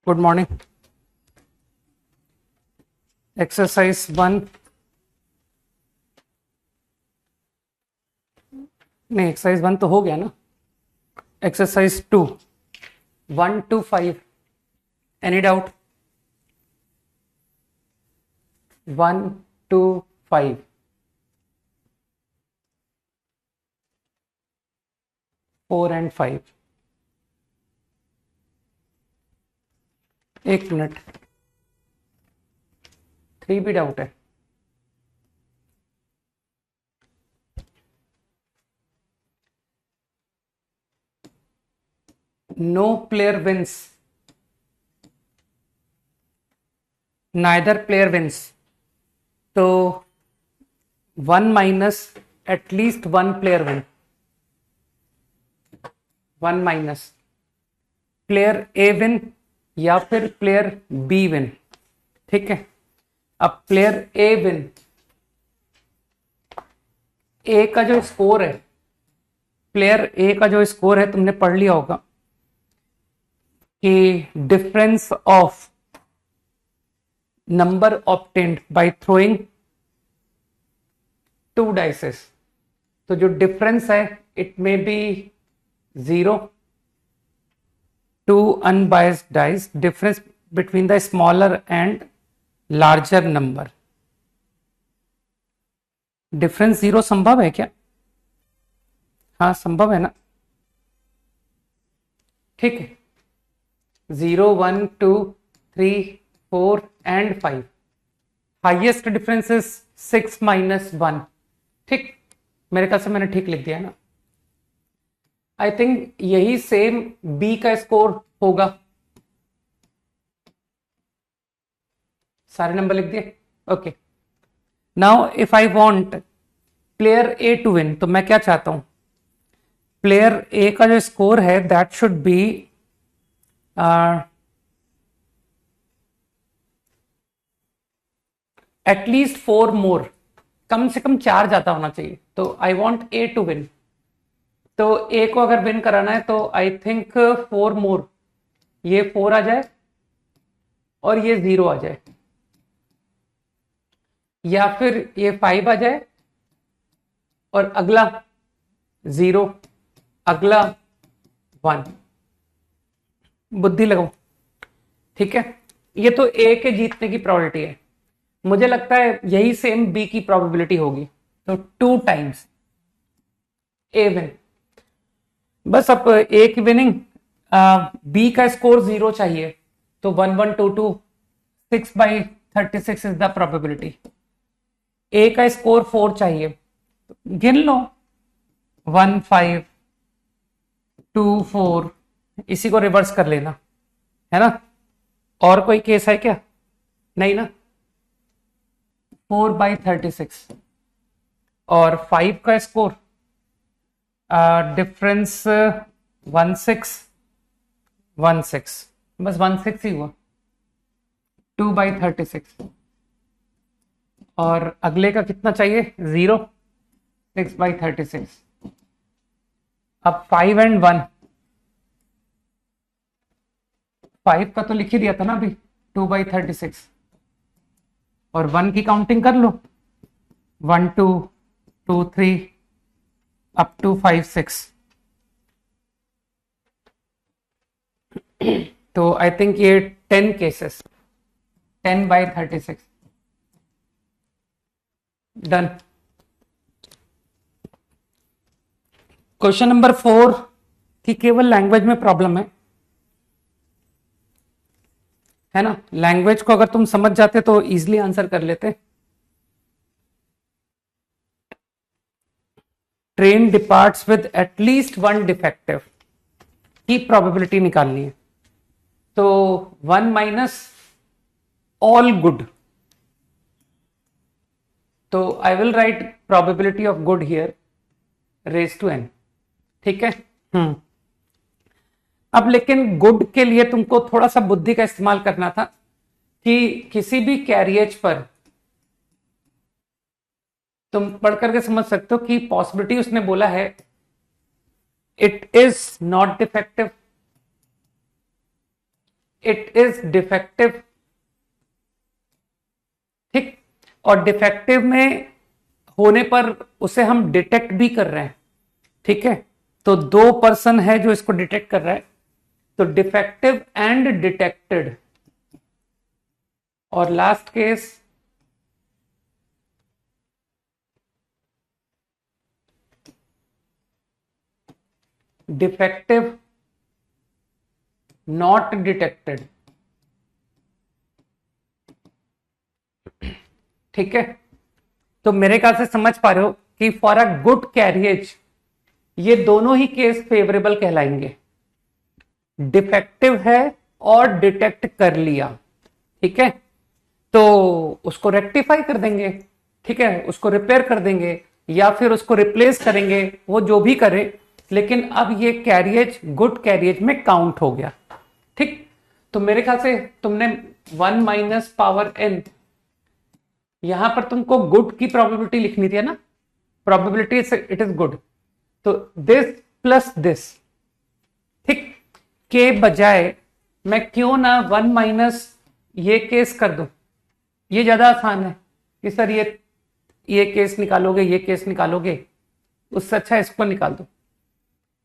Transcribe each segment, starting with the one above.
Good morning. Exercise 1 नहीं, exercise 1 तो हो गया ना। Exercise 2 1 to 5 any doubt? 1 to 5 4 and 5। एक मिनट, 3 भी डाउट है। No player wins, neither player wins, तो 1 minus at least 1 player win. 1 minus player A win या फिर प्लेयर बी विन। ठीक है, अब प्लेयर ए विन, ए का जो स्कोर है, प्लेयर ए का जो स्कोर है तुमने पढ़ लिया होगा कि difference of number obtained by throwing 2 dices. तो जो डिफरेंस है it may be 0, 2 unbiased dice, difference between the smaller and larger number। Difference 0 संभव है क्या? हाँ संभव है ना। ठीक है, 0 1 2 3 4 and 5। Highest difference is 6 minus 1। ठीक, मेरे ख्याल से मैंने ठीक लिख दिया ना। आई थिंक यही सेम बी का स्कोर होगा। सारे नंबर लिख दिए? Okay. Now if I want player A to win, तो मैं क्या चाहता हूं, प्लेयर ए का जो स्कोर है that should be at least 4 more, कम से कम 4 ज्यादा होना चाहिए। तो I want A to win, तो ए को अगर विन कराना है तो आई थिंक 4 मोर, ये 4 आ जाए और ये 0 आ जाए, या फिर ये 5 आ जाए और अगला 0, अगला 1। बुद्धि लगाओ। ठीक है, ये तो ए के जीतने की प्रोबेबिलिटी है। मुझे लगता है यही सेम बी की प्रोबेबिलिटी होगी। तो 2 टाइम्स ए विन। बस अब ए की विनिंग, बी का स्कोर 0 चाहिए, तो 1 1 2 2 6/36 इज द प्रोबेबिलिटी। ए का स्कोर 4 चाहिए, तो गिन लो 1 5 2 4, इसी को रिवर्स कर लेना है ना। और कोई केस है क्या? नहीं ना। 4/36 और 5 का स्कोर डिफरेंस 1616, बस 16 ही हुआ। 2/36 और अगले का कितना चाहिए? 0, 6/36। अब 5 and 1, 5 का तो लिख ही दिया था ना अभी, 2/36, और 1 की काउंटिंग कर लो, 1 2 2 3 अप टू 5 6। तो आई थिंक ये 10 केसेस, 10/36 डन। क्वेश्चन नंबर 4 की केवल लैंग्वेज में प्रॉब्लम है ना। लैंग्वेज को अगर तुम समझ जाते तो इजीली आंसर कर लेते। Train departs with at least 1 defective की प्रोबेबिलिटी निकालनी है। तो 1 माइनस ऑल गुड, तो I will write probability of good here raise to n। ठीक है। अब लेकिन गुड के लिए तुमको थोड़ा सा बुद्धि का इस्तेमाल करना था कि किसी भी कैरिएज पर तुम पढ़ करके समझ सकते हो कि पॉसिबिलिटी उसने बोला है it is not defective, it is defective. ठीक, और डिफेक्टिव में होने पर उसे हम डिटेक्ट भी कर रहे हैं। ठीक है, तो 2 पर्सन है जो इसको डिटेक्ट कर रहा है, तो डिफेक्टिव एंड डिटेक्टेड। और last case defective not detected. ठीक है, तो मेरे ख्याल से समझ पा रहे हो कि फॉर अ गुड कैरियज ये दोनों ही केस फेवरेबल कहलाएंगे। डिफेक्टिव है और डिटेक्ट कर लिया, ठीक है, तो उसको रेक्टिफाई कर देंगे। ठीक है, उसको रिपेयर कर देंगे या फिर उसको रिप्लेस करेंगे, वो जो भी करे, लेकिन अब ये कैरियज गुड कैरियज में काउंट हो गया। ठीक, तो मेरे ख्याल से तुमने 1 माइनस पावर n, यहां पर तुमको गुड की प्रोबेबिलिटी लिखनी थी ना, प्रोबेबिलिटी इट इज गुड, तो दिस प्लस दिस। ठीक, के बजाय मैं क्यों ना 1 माइनस ये केस कर दूं, ये ज्यादा आसान है कि सर ये केस निकालोगे, ये केस निकालोगे, उससे अच्छा इसको निकाल दो।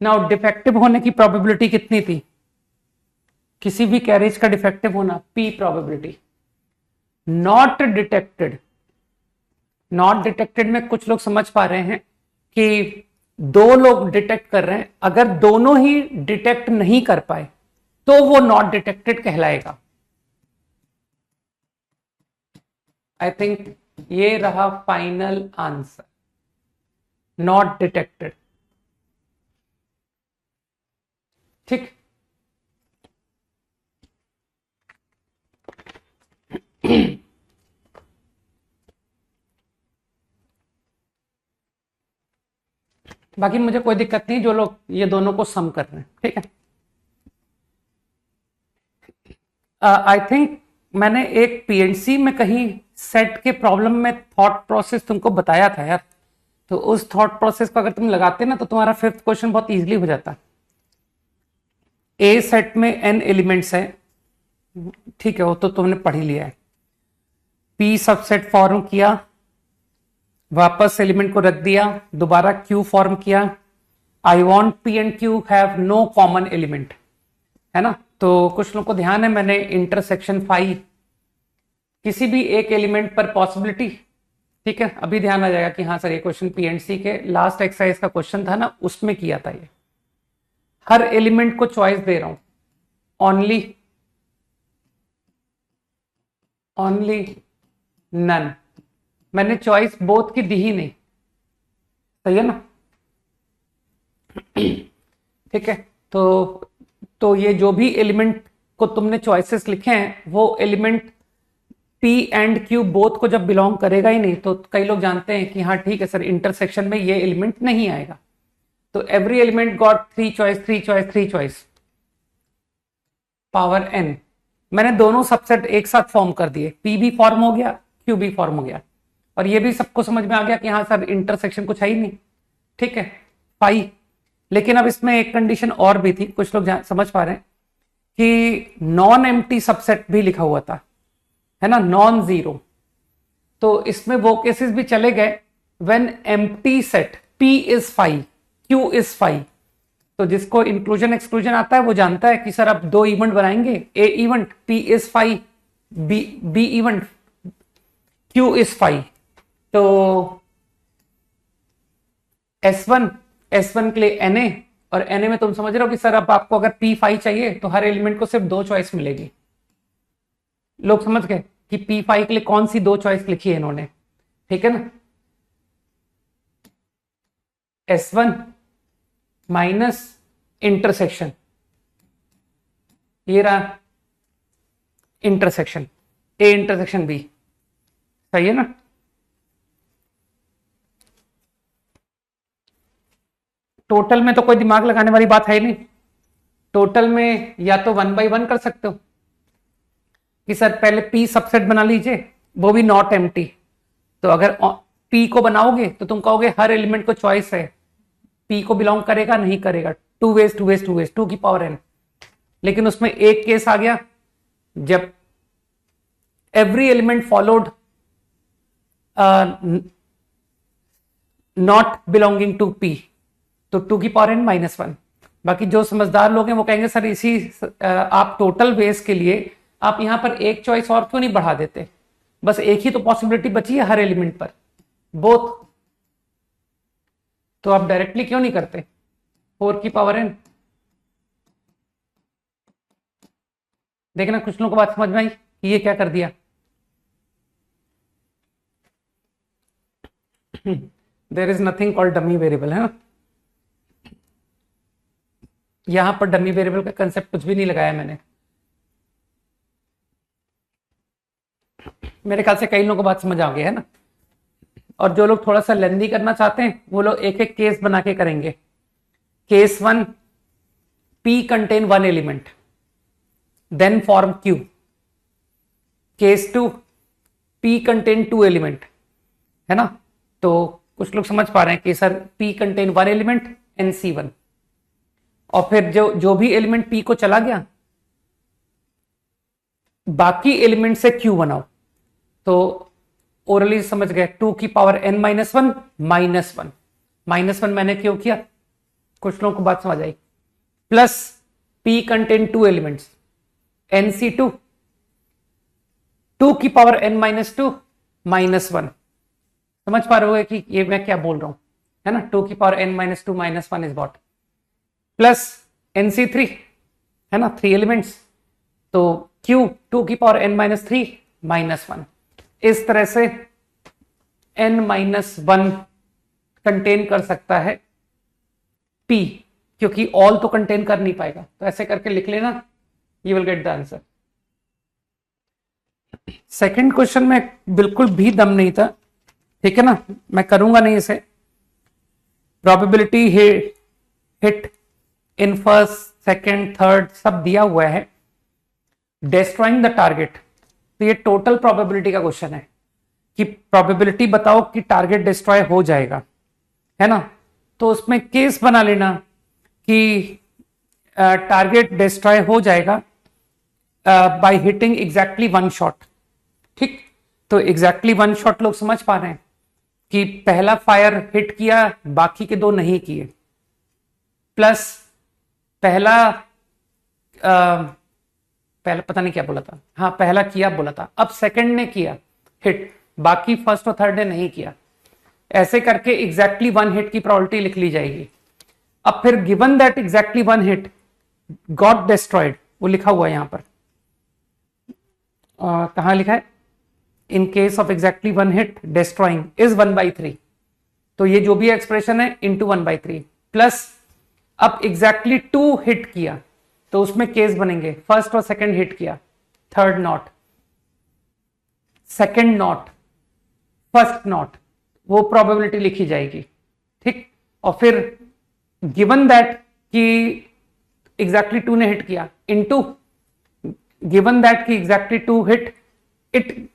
नाउ डिफेक्टिव होने की प्रोबेबिलिटी कितनी थी, किसी भी कैरेज का डिफेक्टिव होना, p probability. Not detected, not detected में कुछ लोग समझ पा रहे हैं कि 2 लोग डिटेक्ट कर रहे हैं, अगर दोनों ही डिटेक्ट नहीं कर पाए तो वो नॉट डिटेक्टेड कहलाएगा। आई थिंक ये रहा फाइनल आंसर, नॉट डिटेक्टेड। ठीक, बाकी मुझे कोई दिक्कत नहीं जो लोग ये दोनों को सम कर रहे हैं। ठीक है, आई थिंक मैंने एक पीएनसी में कहीं सेट के प्रॉब्लम में थॉट प्रोसेस तुमको बताया था यार, तो उस थॉट प्रोसेस को अगर तुम लगाते ना तो तुम्हारा 5th क्वेश्चन बहुत इजीली हो जाता। ए सेट में n एलिमेंट्स है, ठीक है, वो तो तुमने पढ़ ही लिया है। पी सबसेट फॉर्म किया, वापस एलिमेंट को रख दिया, दोबारा क्यू फॉर्म किया। I want P and Q have no common element, है ना, तो कुछ लोगों को ध्यान है मैंने इंटरसेक्शन फाई किसी भी एक एलिमेंट पर पॉसिबिलिटी, ठीक है, अभी ध्यान आ जाएगा कि हाँ सर ये क्वेश्चन पीएनसी के लास्ट एक्सरसाइज का क्वेश्चन था ना, उसमें किया था ये। हर एलिमेंट को चॉइस दे रहा हूं, ओनली नन, मैंने चॉइस बोथ की दी ही नहीं, सही है ना। ठीक है, तो ये जो भी एलिमेंट को तुमने चॉइसेस लिखे हैं वो element P and Q both को जब बिलोंग करेगा ही नहीं, तो कई लोग जानते हैं कि हाँ ठीक है सर इंटरसेक्शन में ये एलिमेंट नहीं आएगा, तो every element got 3 choice power n। मैंने दोनों सबसेट एक साथ फॉर्म कर दिए, P भी फॉर्म हो गया, Q भी फॉर्म हो गया, और ये भी सबको समझ में आ गया कि हाँ सर इंटरसेक्शन कुछ है ही नहीं, ठीक है, पाई। लेकिन अब इसमें एक कंडीशन और भी थी, कुछ लोग समझ पा रहे हैं कि नॉन एम्प्टी सबसेट भी लिखा हुआ था, है ना, नॉन जीरो, तो इसमें वो केसेस भी चले गए when empty set P is 5, Q is 5। तो जिसको इंक्लूजन एक्सक्लूजन आता है वो जानता है कि सर अब 2 इवेंट बनाएंगे, A event P is 5, B event Q is 5। तो S1 के लिए Na, और Na में तुम समझ रहे हो कि सर अब आपको अगर P5 चाहिए तो हर एलिमेंट को सिर्फ 2 चॉइस मिलेगी। लोग समझ गए कि P5 के लिए कौन सी 2 चॉइस लिखी है इन्होंने, ठीक है ना। S1 माइनस इंटरसेक्शन, ये रहा इंटरसेक्शन A इंटरसेक्शन B, सही है ना। टोटल में तो कोई दिमाग लगाने वाली बात है ही नहीं, टोटल में या तो 1 by 1 कर सकते हो कि सर पहले P सबसेट बना लीजिए, वो भी नॉट एम्प्टी, तो अगर P को बनाओगे तो तुम कहोगे हर एलिमेंट को चॉइस है, P को बिलोंग करेगा नहीं करेगा, 2 ways 2 की पावर n। लेकिन उसमें एक केस आ गया जब every element followed not belonging to p, तो 2 की पावर n माइनस 1। बाकी जो समझदार लोग हैं वो कहेंगे सर इसी आप टोटल बेस के लिए आप यहां पर एक चॉइस और क्यों नहीं बढ़ा देते, बस एक ही तो पॉसिबिलिटी बची है हर एलिमेंट पर, बोथ, तो आप डायरेक्टली क्यों नहीं करते 4 की पावर n। देखना कुछ लोगों को बात समझ में आई कि ये क्या कर दिया। There is nothing called dummy variable, है ना, यहां पर डमी वेरिएबल का कंसेप्ट कुछ भी नहीं लगाया मैंने। मेरे ख्याल से कई लोगों को बात समझ आ गई है ना। और जो लोग थोड़ा सा लेंदी करना चाहते हैं वो लोग एक एक केस बना के करेंगे। Case 1, P contain 1 element, then form Q। Case 2, P contain 2 element, है ना। तो कुछ लोग समझ पा रहे हैं कि sir P contain 1 element NC1, और फिर जो भी एलिमेंट P को चला गया बाकी एलिमेंट से Q बनाओ। तो ओरली समझ गए 2 की पावर n माइनस 1 माइनस 1 मैंने क्यों किया, कुछ लोगों को बात समझ आई। Plus P contain 2 elements NC2, 2 की पावर n माइनस 2 माइनस 1। समझ पा रहे हो कि ये मैं क्या बोल रहा हूं, है ना। 2 की power n minus 2 minus 1 is what, plus NC3, है ना, 3 एलिमेंट्स, तो Q 2 की पावर n माइनस 3 माइनस 1। इस तरह से n माइनस 1 कंटेन कर सकता है P, क्योंकि ऑल तो कंटेन कर नहीं पाएगा, तो ऐसे करके लिख लेना, you will get the answer. Second question में बिल्कुल भी दम नहीं था, ठीक है ना, मैं करूंगा नहीं इसे। Probability hit in first, second, third सब दिया हुआ है। डिस्ट्रॉइंग द टारगेट, तो ये टोटल प्रोबेबिलिटी का क्वेश्चन है कि प्रोबेबिलिटी बताओ कि टारगेट डिस्ट्रॉय हो जाएगा, है ना। तो उसमें केस बना लेना कि टारगेट डिस्ट्रॉय हो जाएगा बाय हिटिंग एग्जैक्टली 1 शॉट, ठीक। तो एग्जैक्टली 1 शॉट लोग समझ पा रहे हैं कि पहला फायर हिट किया बाकी के 2 नहीं किए, प्लस पहला पता नहीं क्या बोला था, हाँ पहला किया बोला था, अब सेकंड ने किया हिट, बाकी फर्स्ट और थर्ड ने नहीं किया। ऐसे करके एग्जैक्टली 1 हिट की प्रोबेबिलिटी लिख ली जाएगी। अब फिर given that exactly 1 hit got destroyed, वो लिखा हुआ है यहां पर, कहां लिखा है, in case of exactly 1 hit destroying is 1/3, तो ये जो भी एक्सप्रेशन है इंटू 1/3, प्लस अब एग्जैक्टली 2 हिट किया तो उसमें केस बनेंगे, फर्स्ट और सेकंड हिट किया, third not, second not, first not, वो प्रोबेबिलिटी लिखी जाएगी, ठीक। और फिर गिवन दैट कि एग्जैक्टली 2 ने हिट किया, इनटू गिवन दैट कि exactly 2 hit it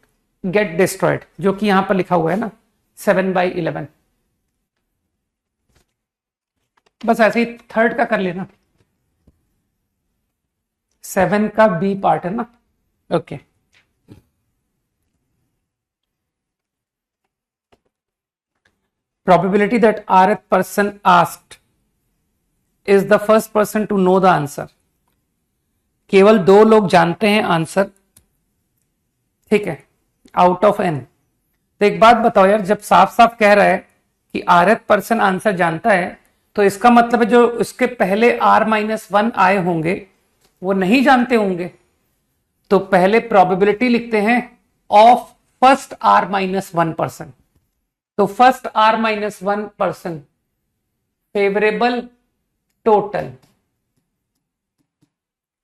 get destroyed, जो कि यहां पर लिखा हुआ है ना 7/11। बस ऐसे ही थर्ड का कर लेना, 7 का बी पार्ट है ना, okay. Probability that rth person asked is the first person to know the answer. केवल 2 लोग जानते हैं आंसर, ठीक है, आउट ऑफ n। तो एक बात बताओ यार, जब साफ साफ कह रहा है कि rth पर्सन आंसर जानता है, तो इसका मतलब है जो उसके पहले r-1 आए होंगे वो नहीं जानते होंगे। तो पहले प्रोबेबिलिटी लिखते हैं ऑफ फर्स्ट r-1 पर्सन। तो first r-1 person favourable total,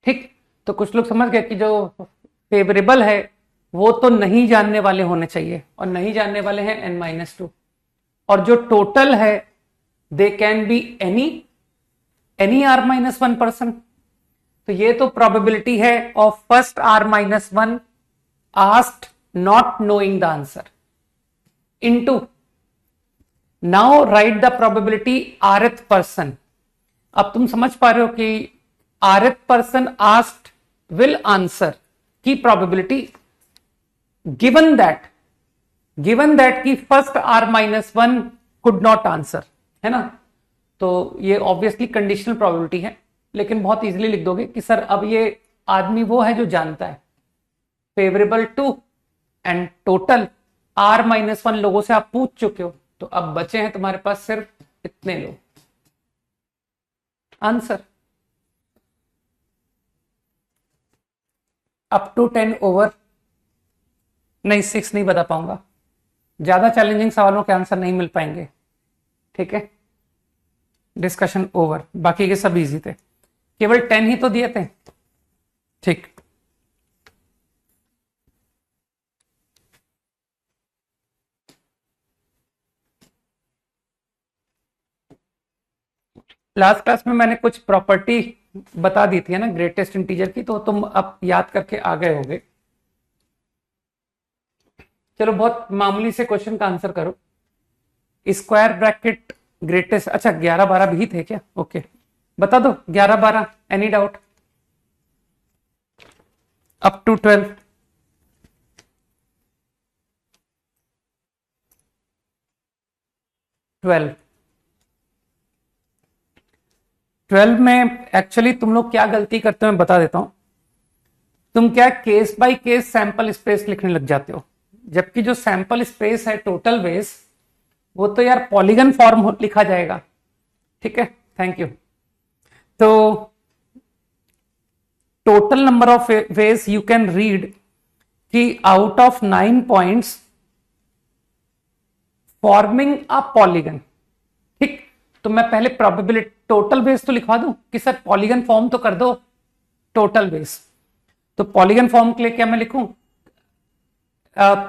ठीक। तो कुछ लोग समझ गए कि जो फेवरेबल है वो तो नहीं जानने वाले होने चाहिए, और नहीं जानने वाले हैं n-2, और जो टोटल है they can be any r-1 person. तो ये तो प्रोबेबिलिटी है of first r-1 asked not knowing the answer, into now right the probability rth person. अब तुम समझ पा रहे हो कि rth person asked will answer, की प्रोबेबिलिटी गिवन दैट कि first r minus one could not answer, है ना। तो ये ऑब्वियसली कंडीशनल प्रोबेबिलिटी है, लेकिन बहुत इजीली लिख दोगे कि सर अब ये आदमी वो है जो जानता है favourable to and total r minus one लोगों से आप पूछ चुके हो, तो अब बचे हैं तुम्हारे पास सिर्फ इतने लोग। आंसर अप टू 10 ओवर, नहीं 6 नहीं बता पाऊंगा, ज्यादा चैलेंजिंग सवालों के आंसर नहीं मिल पाएंगे, ठीक है। डिस्कशन ओवर, बाकी के सब इजी थे, केवल 10 ही तो दिए थे, ठीक। लास्ट क्लास में मैंने कुछ प्रॉपर्टी बता दी थी ना ग्रेटेस्ट इंटीजर की, तो तुम अब याद करके आ गए होगे। चलो बहुत मामूली से क्वेश्चन का आंसर करो। स्क्वायर ब्रैकेट ग्रेटेस्ट, अच्छा 11-12 भी थे क्या? ओके बता दो 11-12, any doubt? Up to 12, twelve में एक्चुअली तुम लोग क्या गलती करते हो मैं बता देता हूं। तुम क्या case by case sample space लिखने लग जाते हो, जबकि जो सैंपल स्पेस है टोटल बेस वो तो यार पॉलीगन फॉर्म लिखा जाएगा, ठीक है। Thank you. तो total number of ways you can read कि out of 9 points forming a polygon, ठीक। तो मैं पहले प्रोबेबिलिटी टोटल बेस तो लिखवा दूं कि सर पॉलीगन फॉर्म तो कर दो टोटल बेस। तो पॉलीगन फॉर्म के लिए क्या मैं लिखूं?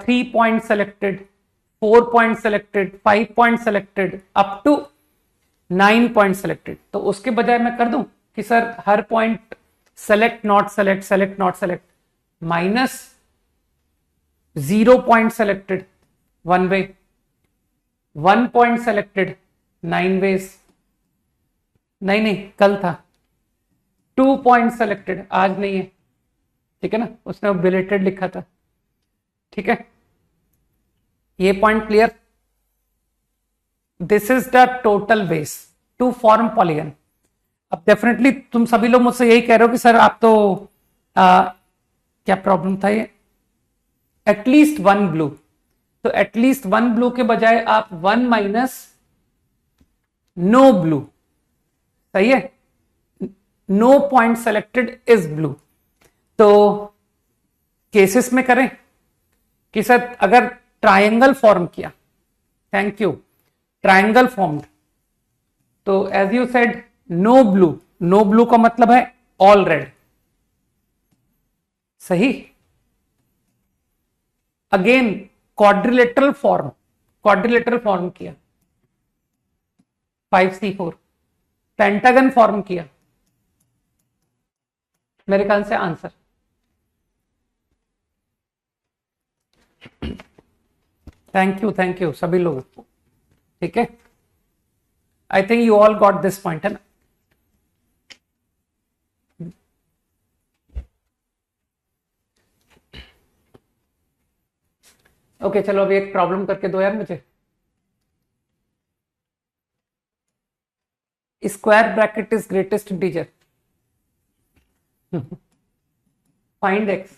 3 point selected, 4 point selected, 5 point selected, up to 9 point selected. तो उसके बजाय मैं कर दूं कि सर हर point select not select, select not select, minus 0 point selected 1 way, 1 point selected 9 ways, नहीं कल था। 2 पॉइंट सेलेक्टेड, आज नहीं है, ठीक है ना, उसने बिलेटेड लिखा था, ठीक है। ये point clear? This is the total base to form polygon. अब डेफिनेटली तुम सभी लोग मुझसे यही कह रहे हो कि सर आप तो क्या प्रॉब्लम था ये, एटलीस्ट 1 ब्लू। तो एटलीस्ट 1 ब्लू के बजाय आप 1 माइनस नो ब्लू, सही है, no point selected is blue. तो केसेस में करें कि सर अगर ट्रायंगल फॉर्म किया, थैंक यू, ट्रायंगल फॉर्म्ड, तो as you said no blue, no blue का मतलब है ऑल रेड, सही। अगेन क्वाड्रिलेटरल फॉर्म किया 5C4, पेंटागन फॉर्म किया, मेरे ख्याल से आंसर। थैंक यू सभी लोग, ठीक है। I think you all got this point, है ना। ओके चलो अभी एक प्रॉब्लम करके दो यार मुझे। Square bracket is greatest integer, find x.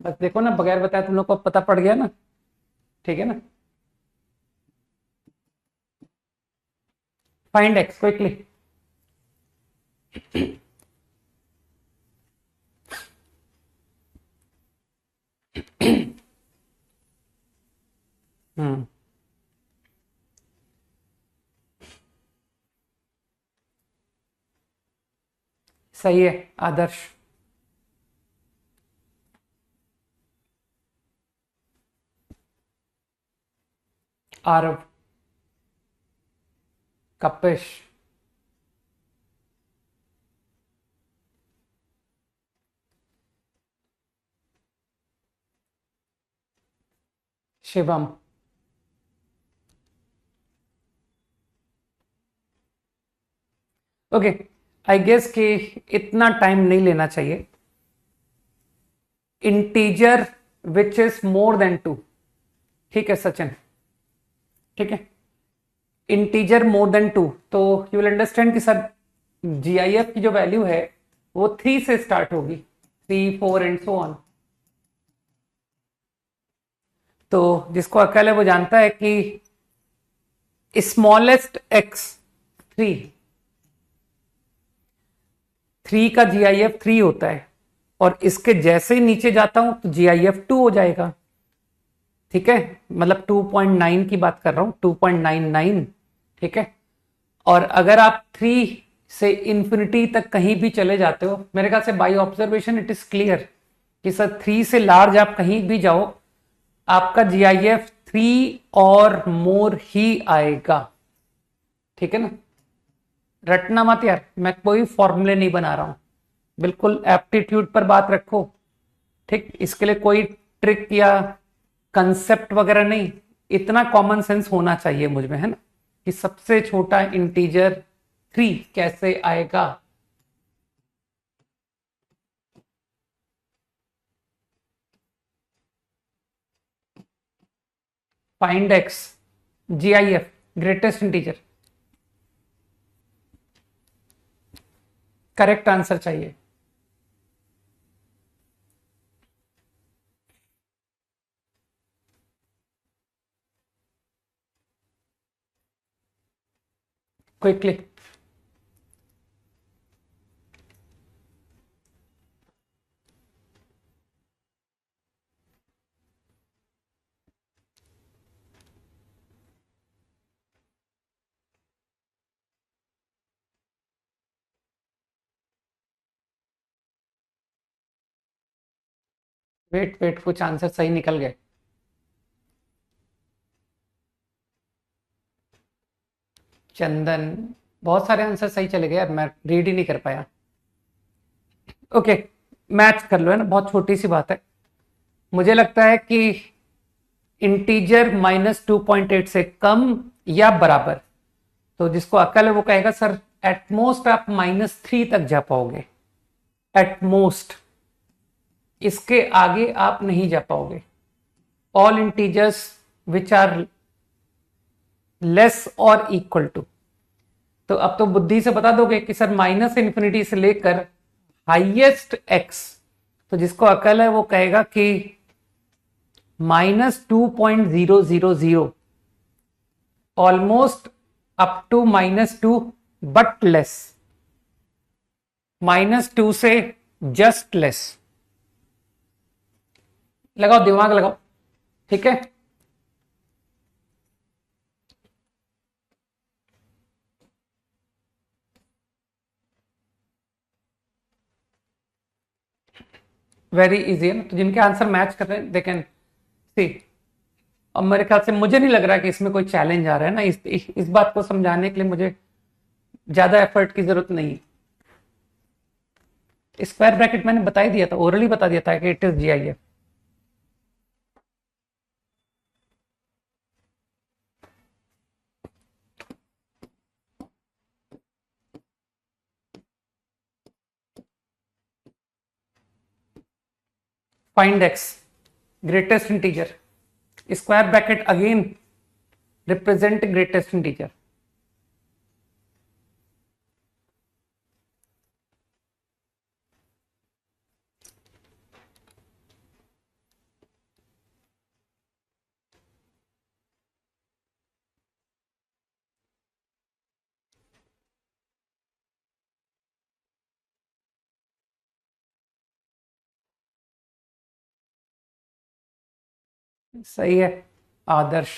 बस देखो ना, बगैर बताए तुम लोग को पता पड़ गया ना, ठीक है ना। Find x quickly. सही है Aadarsh. Aarav, Kapish, Shivam, okay. I guess कि इतना टाइम नहीं लेना चाहिए, integer which is more than 2। ठीक है सचिन, ठीक है, इंटीजर मोर देन 2, तो यू विल अंडरस्टैंड कि सर जीआईएफ की जो वैल्यू है वो 3 से स्टार्ट होगी, 3 4 एंड सो ऑन। तो जिसको अकल है वो जानता है कि स्मॉलेस्ट एक्स 3 का जीआईएफ 3 होता है, और इसके जैसे ही नीचे जाता हूं तो जीआईएफ 2 हो जाएगा। ठीक है, मतलब 2.9 की बात कर रहा हूं, 2.99। ठीक है, और अगर आप 3 से इंफिनिटी तक कहीं भी चले जाते हो, मेरे ख्याल से by observation it is clear कि सर 3 से लार्ज आप कहीं भी जाओ, आपका जीआईएफ 3 और मोर ही आएगा। ठीक है ना, रटना मत यार, मैं कोई फॉर्मूले नहीं बना रहा हूं, बिल्कुल एप्टीट्यूड पर बात रखो। ठीक, इसके लिए कोई ट्रिक या कंसेप्ट वगैरह नहीं, इतना कॉमन सेंस होना चाहिए मुझ में, है ना, कि सबसे छोटा इंटीजर 3 कैसे आएगा। Find x, GIF, greatest integer, correct answer चाहिए। क्विकली, वेट वेट, कुछ आंसर सही निकल गए। चंदन, बहुत सारे आंसर सही चले गए यार, मैं रीड ही नहीं कर पाया। ओके, मैच कर लो, है ना, बहुत छोटी सी बात है। मुझे लगता है कि इंटीजर -2.8 से कम या बराबर, तो जिसको अकल है वो कहेगा सर एटमोस्ट आप -3 तक जा पाओगे, एटमोस्ट, इसके आगे आप नहीं जा पाओगे। All integers which are less और इक्वल टू, तो अब तो बुद्धि से बता दोगे कि सर -∞ से लेकर हाईएस्ट एक्स, तो जिसको अकल है वो कहेगा कि -2.000, almost up to -2 but less, -2 से जस्ट लेस। लगाओ दिमाग लगाओ, ठीक है। वेरी इजी है ना, तो जिनके आंसर मैच कर रहे हैं दे कैन सी। और मेरे ख्याल से मुझे नहीं लग रहा कि इसमें कोई चैलेंज आ रहा है ना, इस बात को समझाने के लिए मुझे ज्यादा एफर्ट की जरूरत नहीं है। स्क्वायर ब्रैकेट मैंने बता ही दिया था, ओरली बता दिया था कि it is GIF. Find x, greatest integer, square bracket again represent greatest integer. सही है आदर्श।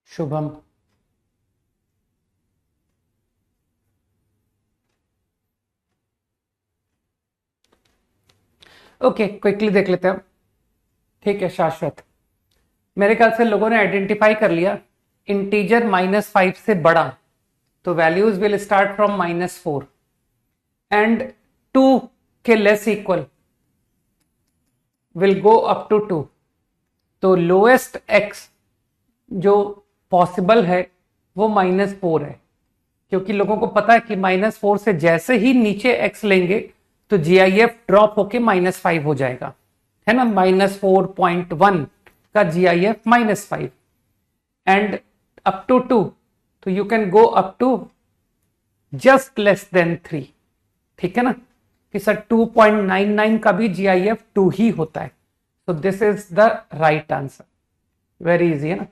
शुभम, ओके क्विकली देख लेते हैं। ठीक है शाश्वत, मेरे ख्याल से लोगों ने आइडेंटिफाई कर लिया इंटीजर -5 से बड़ा, तो values will start from -4 and 2 के less equal will go up to 2। तो लोएस्ट एक्स जो पॉसिबल है वो -4 है, क्योंकि लोगों को पता है कि -4 से जैसे ही नीचे x लेंगे तो GIF ड्रॉप होके -5 हो जाएगा, है ना। -4.1 का GIF -5 एंड अप टू 2, तो you can go up to just less than 3, ठीक है ना, कि सर 2.99 का भी GIF 2 ही होता है। तो this is the right answer, very easy, है ना।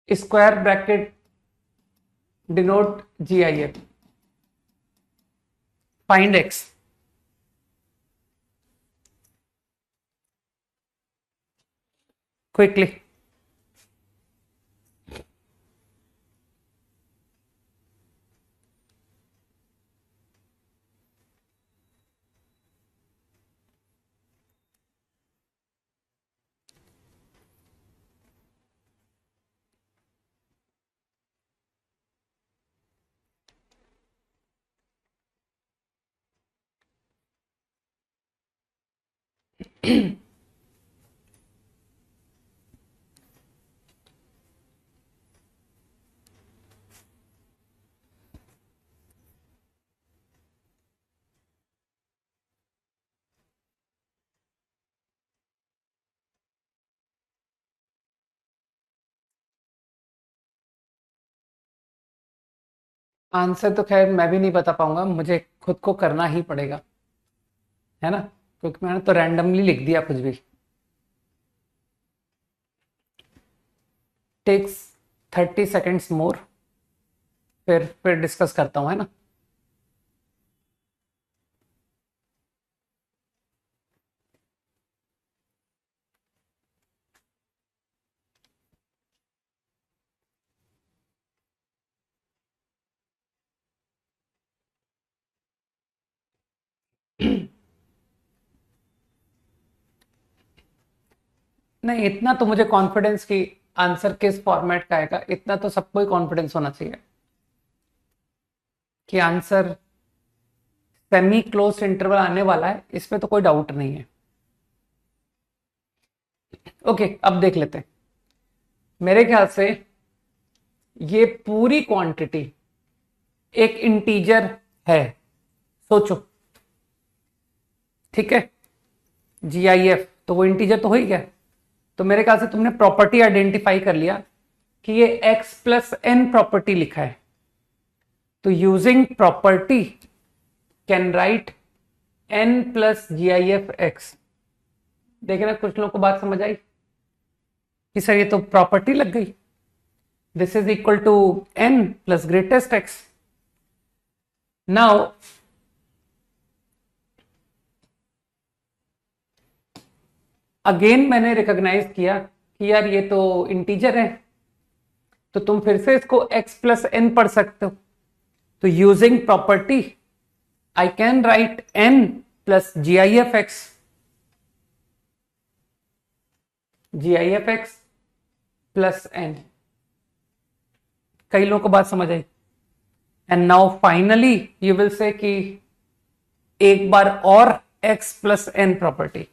Square bracket denote GIF, find x, quickly. Answer तो खैर मैं भी नहीं बता पाऊंगा, मुझे खुद को करना ही पड़ेगा, है ना, क्योंकि मैंने तो रैंडमली लिख दिया कुछ भी। टेक्स 30 सेकेंड्स मोर, फिर डिस्कस करता हूं, है ना। नहीं, इतना तो मुझे कॉन्फिडेंस की आंसर किस फॉर्मेट का आएगा, इतना तो सबको ही कॉन्फिडेंस होना चाहिए कि आंसर सेमी क्लोज इंटरवल आने वाला है, इसमें तो कोई डाउट नहीं है। ओके, अब देख लेते हैं। मेरे ख्याल से ये पूरी क्वांटिटी एक इंटीजर है, सोचो, ठीक है। GIF तो वो इंटीजर तो हो ही गया। तो मेरे ख्याल से तुमने प्रॉपर्टी आइडेंटिफाई कर लिया कि ये x+n प्रॉपर्टी लिखा है, तो using property can write n + GIF x। देखना कुछ लोगों को बात समझ आई कि सर ये तो प्रॉपर्टी लग गई, this is equal to n + greatest x। Now again मैंने रिकॉग्नाइज किया कि यार ये तो इंटीजर है, तो तुम फिर से इसको x+n पढ़ सकते हो। तो using property I can write n + GIF x, GIF x + n। कई लोगों को बात समझ आई। And now finally you will say कि एक बार और x+n प्रॉपर्टी,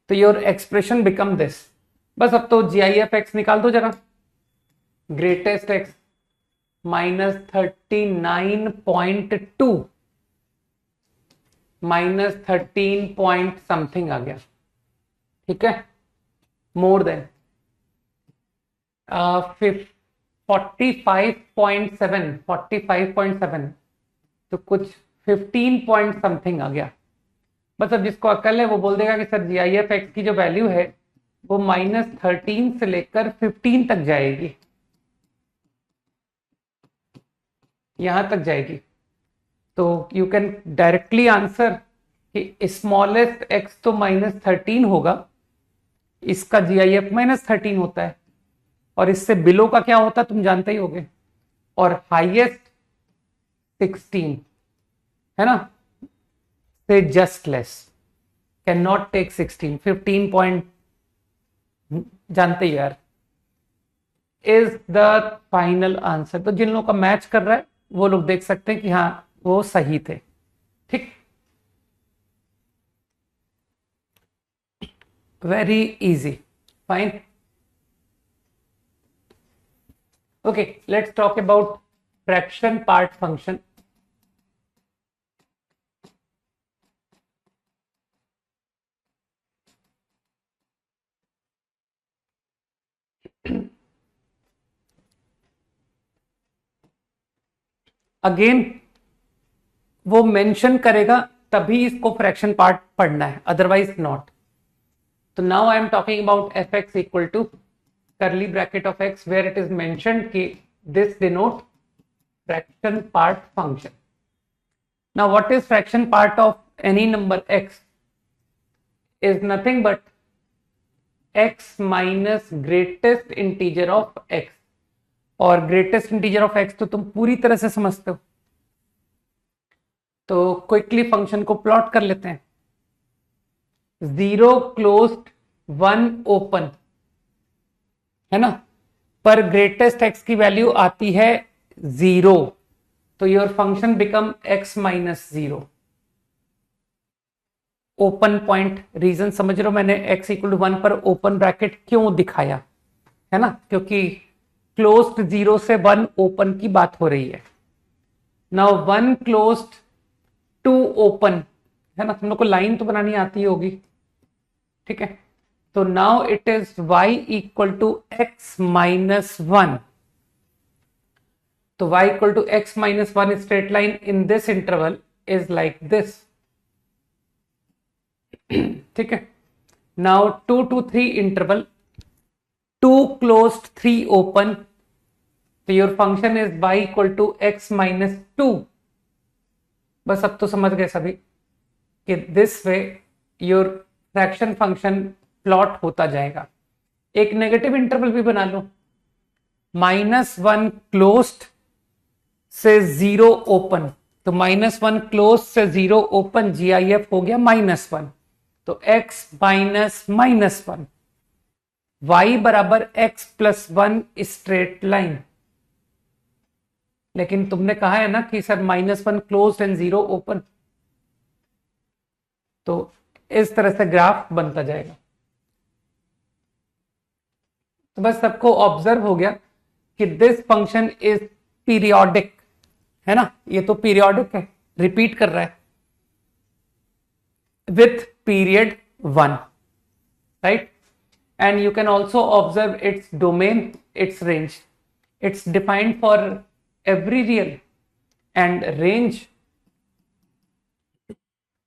तो योर एक्सप्रेशन बिकम दिस। बस अब तो GIF x निकाल दो जरा, ग्रेटेस्ट x -39.2 -13 पॉइंट समथिंग आ गया, ठीक है, मोर देन 45.7 तो कुछ 15 पॉइंट समथिंग आ गया। बस अब जिसको अकल है वो बोल देगा कि सर GIF x की जो वैल्यू है वो -13 से लेकर 15 तक जाएगी, यहां तक जाएगी। तो यू कैन डायरेक्टली आंसर कि स्मॉलेस्ट एक्स तो -13 होगा, इसका GIF -13 होता है, और इससे बिलो का क्या होता है तुम जानते ही होगे, और हाईएस्ट 16 है ना, से just less, can not take 16, 15 point जानते ही यार, इज द फाइनल आंसर। तो जिन लोगों का मैच कर रहा है वो लोग देख सकते हैं कि हाँ वो सही थे। ठीक, very easy, fine. Okay, let's talk about fraction part function. Again वो मेंशन करेगा तभी इसको फ्रैक्शन पार्ट पढ़ना है, अदरवाइज नॉट। तो now I am talking about f x equal to curly bracket of x where it is mentioned कि this denote fraction part function. Now what is fraction part of any number x? Is nothing but x minus greatest integer of x, और greatest integer of x तो तुम पूरी तरह से समझते हो, तो क्विकली फंक्शन को प्लॉट कर लेते हैं। 0 क्लोज्ड 1 ओपन है ना, पर ग्रेटेस्ट एक्स की वैल्यू आती है 0, तो your function become x minus 0 open point. Reason समझ रहे हो, मैंने x इक्वल टू 1 पर ओपन ब्रैकेट क्यों दिखाया है ना, क्योंकि क्लोज्ड 0 से 1 ओपन की बात हो रही है। नाउ 1 क्लोज्ड 2 ओपन है ना, तुम लोग को लाइन तो बनानी आती होगी, ठीक है। तो now it is y equal to x minus 1, तो y equal to x minus 1 straight line in this interval is like this, ठीक है। Now 2 to 3 interval, 2 closed 3 open, तो your function is y equal to x minus 2। बस अब तो समझ गए सभी कि this way your fraction function plot होता जाएगा। एक नेगेटिव इंटरवल भी बना लो, -1 क्लोज्ड से 0 ओपन, तो -1 क्लोज से 0 ओपन GIF हो गया -1, तो x माइनस -1, y बराबर x प्लस 1 स्ट्रेट लाइन। लेकिन तुमने कहा है ना कि सर -1 क्लोज एंड 0 ओपन, तो इस तरह से ग्राफ बनता जाएगा। तो बस सबको ऑब्जर्व हो गया कि दिस फंक्शन इज पीरियोडिक है ना, ये तो पीरियोडिक है, रिपीट कर रहा है with period 1, right. And you can also observe its domain, it's range, it's defined for every real and range.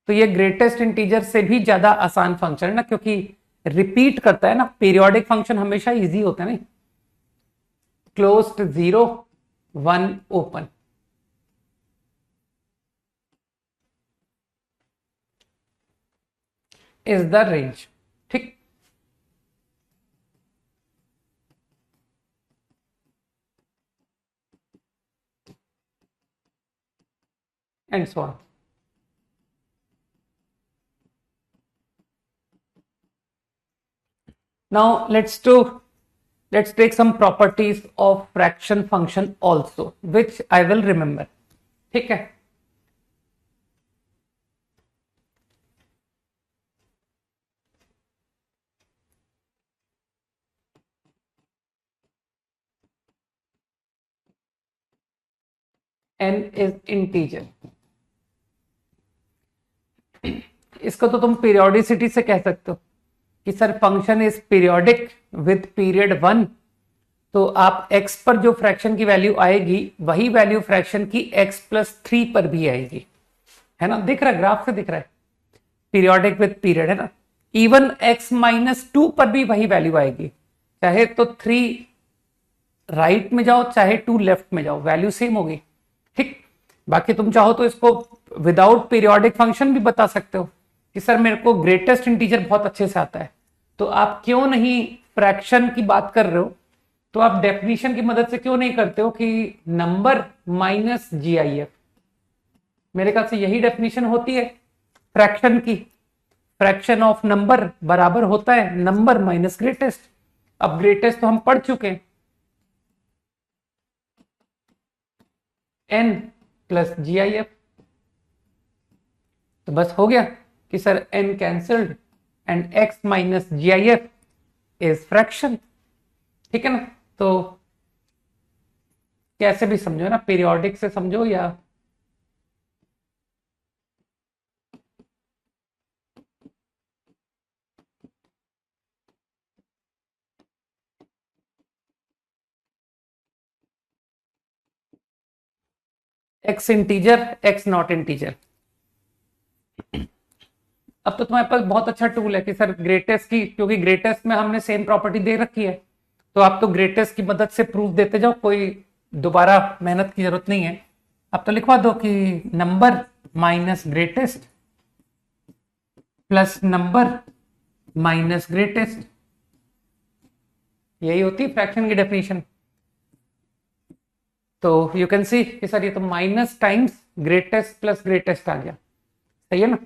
तो ये ग्रेटेस्ट इंटीजर से भी ज्यादा आसान फंक्शन है ना, क्योंकि रिपीट करता है ना, पीरियोडिक फंक्शन हमेशा इजी होता है नहीं। Closed 0 1 open, is the range, ठीक। And so on. Now let's take some properties of fraction function also, which I will remember. ठीक है, n is integer, इसको तो तुम पीरियोडिसिटी से कह सकते हो कि sir function is periodic with period 1, तो आप x पर जो फ्रैक्शन की वैल्यू आएगी वही वैल्यू फ्रैक्शन की x प्लस 3 पर भी आएगी, है ना। दिख रहा है, ग्राफ से दिख रहा है, पीरियोडिक विथ पीरियड है ना। इवन x माइनस 2 पर भी वही वैल्यू आएगी, चाहे तो 3 राइट में जाओ चाहे 2 लेफ्ट में जाओ, वैल्यू सेम होगी, ठीक। बाकी तुम चाहो तो इसको विदाउट पीरियोडिक फंक्शन भी बता सकते हो कि सर मेरे को ग्रेटेस्ट इंटीजर बहुत अच्छे से आता है, तो आप क्यों नहीं फ्रैक्शन की बात कर रहे हो, तो आप डेफिनेशन की मदद से क्यों नहीं करते हो कि नंबर माइनस GIF। मेरे ख्याल से यही डेफिनेशन होती है फ्रैक्शन की। फ्रैक्शन ऑफ नंबर बराबर होता है नंबर माइनस ग्रेटेस्ट। अब ग्रेटेस्ट तो हम पढ़ चुके हैं, n प्लस GIF। तो बस हो गया कि sir n cancelled and x minus GIF is fraction. ठीक है ना। तो कैसे भी समझो ना, पीरियोडिक से समझो या x integer x not integer. अब तो तुम्हारे पास बहुत अच्छा टूल है कि सर ग्रेटेस्ट की, क्योंकि ग्रेटेस्ट में हमने सेम प्रॉपर्टी दे रखी है, तो आप तो ग्रेटेस्ट की मदद से प्रूफ देते जाओ, कोई दोबारा मेहनत की जरूरत नहीं है। अब तो लिखवा दो कि number minus greatest plus number minus greatest, यही होती है फ्रैक्शन की डेफिनेशन। तो यू कैन सी कि सर ये तो minus times greatest plus greatest आ गया, सही है ना।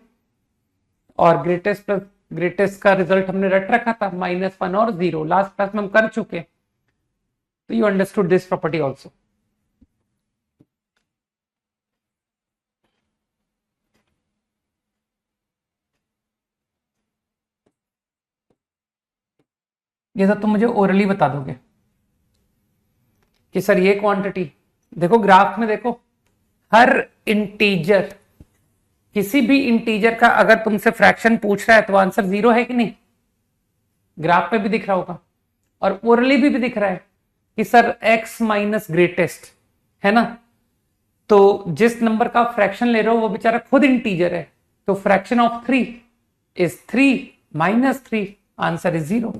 और ग्रेटेस्ट प्लस ग्रेटेस्ट का रिजल्ट हमने रट रखा था -1 और 0, लास्ट क्लास में हम कर चुके। तो you understood this property also. ये सब तुम मुझे ओरली बता दोगे कि सर ये क्वांटिटी, देखो ग्राफ में देखो, हर इंटीजर, किसी भी इंटीजर का अगर तुमसे फ्रैक्शन पूछ रहा है तो आंसर 0 है कि नहीं, ग्राफ पे भी दिख रहा होगा और ओरली भी दिख रहा है कि सर x माइनस ग्रेटेस्ट है ना। तो जिस नंबर का फ्रैक्शन ले रहे हो वो बेचारा खुद इंटीजर है, तो fraction of 3 is 3 minus 3, answer is 0।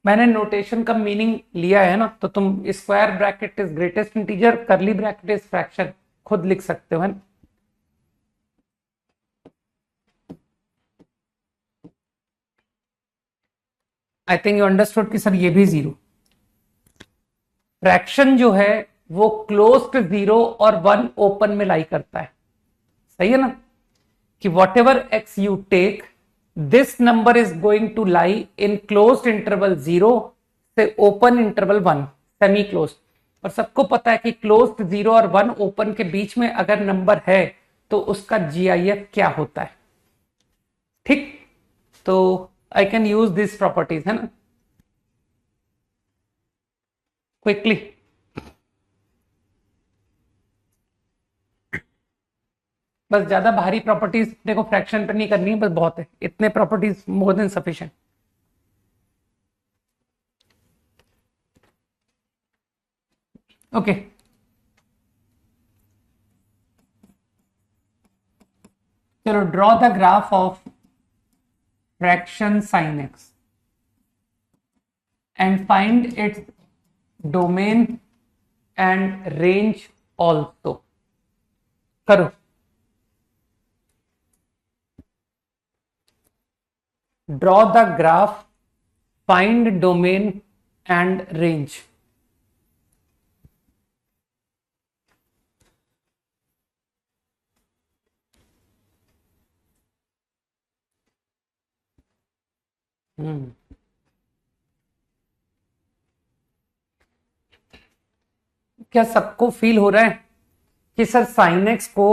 मैंने नोटेशन का मीनिंग लिया है ना, तो तुम square bracket is greatest integer, करली ब्रैकेट इज फ्रैक्शन खुद लिख सकते हो, है ना। आई थिंक यू अंडरस्टूड कि सर ये भी 0। फ्रैक्शन जो है वो क्लोज टू 0 और 1 ओपन में लाई करता है, सही है ना, कि whatever x you take this number is going to lie in closed interval 0 से ओपन इंटरवल 1 सेमी क्लोज। और सबको पता है कि क्लोज्ड 0 और 1 ओपन के बीच में अगर नंबर है तो उसका GIF क्या होता है। ठीक, तो I can use this properties, है ना, क्विकली। बस ज्यादा भारी प्रॉपर्टीज देखो फ्रैक्शन पे नहीं करनी है, बस बहुत है, इतने properties more than sufficient. Okay, चलो draw the graph of fraction sin x and find its domain and range also। करो, draw the graph, find domain and range। क्या सबको फील हो रहा है कि सर sin x को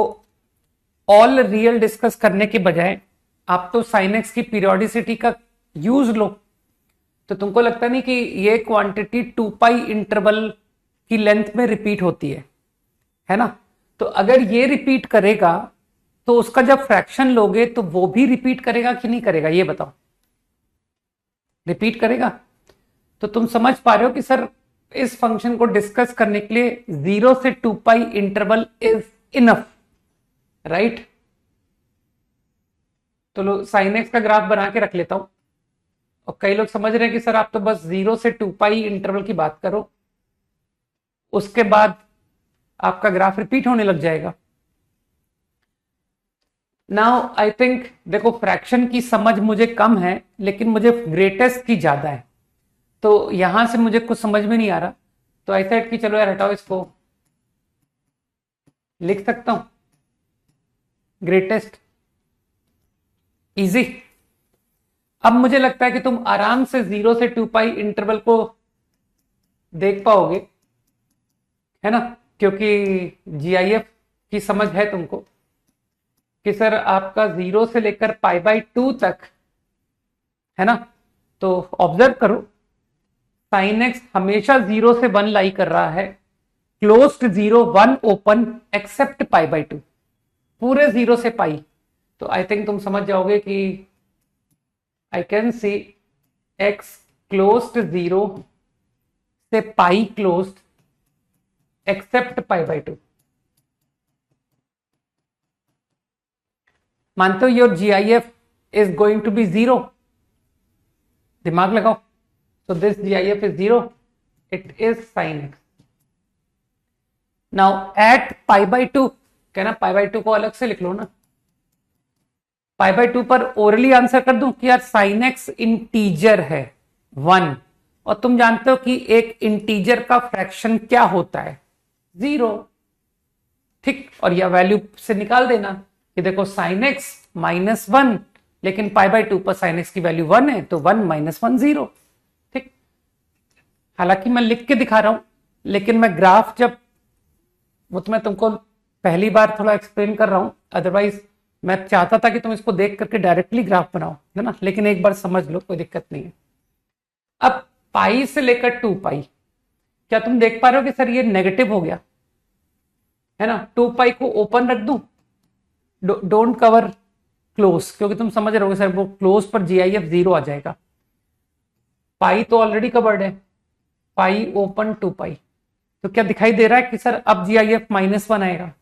ऑल रियल डिस्कस करने के बजाय आप तो sin x की पीरियोडिसिटी का यूज लो, तो तुमको लगता नहीं कि ये क्वांटिटी 2 पाई इंटरवल की लेंथ में रिपीट होती है ना। तो अगर ये रिपीट करेगा तो उसका जब फ्रैक्शन लोगे तो वो भी रिपीट करेगा कि नहीं करेगा, ये बताओ। रिपीट करेगा। तो तुम समझ पा रहे हो कि सर इस फंक्शन को डिस्कस करने के लिए 0 से 2 पाई इंटरवल इज इनफ, राइट। तो लो sin x का ग्राफ बना के रख लेता हूं। और कई लोग समझ रहे हैं कि सर आप तो बस 0 से 2 पाई इंटरवल की बात करो, उसके बाद आपका ग्राफ रिपीट होने लग जाएगा। नाउ आई थिंक देखो फ्रैक्शन की समझ मुझे कम है लेकिन मुझे ग्रेटेस्ट की ज्यादा है, तो यहां से मुझे कुछ समझ में नहीं आ रहा, तो ऐसा कि चलो यार हटाओ इसको, लिख सकता हूं ग्रेटेस्ट, इजी। अब मुझे लगता है कि तुम आराम से 0 से 2 पाई इंटरवल को देख पाओगे, है ना, क्योंकि जीआईएफ की समझ है तुमको कि सर आपका 0 से लेकर π/2 तक, है ना, तो ऑब्जर्व करो साइन एक्स हमेशा 0 से 1 लाई कर रहा है, क्लोज्ड 0 1 ओपन एक्सेप्ट π/2, पूरे 0 से पाई। तो आई थिंक तुम समझ जाओगे कि I can see x closed 0 से पाई क्लोज्ड एक्सेप्ट π/2। मानते हो your GIF is going to be 0, दिमाग लगाओ, so this GIF is 0, it is sin x। now at π/2, कहना π/2 को अलग से लिख लो ना, π/2 पर ओरली आंसर कर दूं कि यार sin x इंटीजर है 1, और तुम जानते हो कि एक इंटीजर का फ्रैक्शन क्या होता है 0, ठीक, और यह वैल्यू से निकाल देना कि देखो sin x -1, लेकिन π/2 पर sin x की वैल्यू 1 है, तो 1 - 1 0, ठीक। हालांकि मैं लिख के दिखा रहा हूं लेकिन मैं ग्राफ जब, वो तो मैं तुमको पहली बार थोड़ा एक्सप्लेन कर रहा हूं, अदरवाइज मैं चाहता था कि तुम इसको देख करके डायरेक्टली ग्राफ बनाओ, है ना, लेकिन एक बार समझ लो, कोई दिक्कत नहीं है। अब पाई से लेकर 2 पाई, क्या तुम देख पा रहे हो कि सर ये नेगेटिव हो गया, है ना, 2 पाई को ओपन रख दूं, डोंट कवर क्लोज, क्योंकि तुम समझ रहे हो सर वो क्लोज पर जीआईएफ 0 आ जाएगा, पाई तो ऑलरेडी कवर्ड है, पाई ओपन 2 पाई, तो क्या दिखाई दे रहा है कि सर अब जीआईएफ -1 आएगा,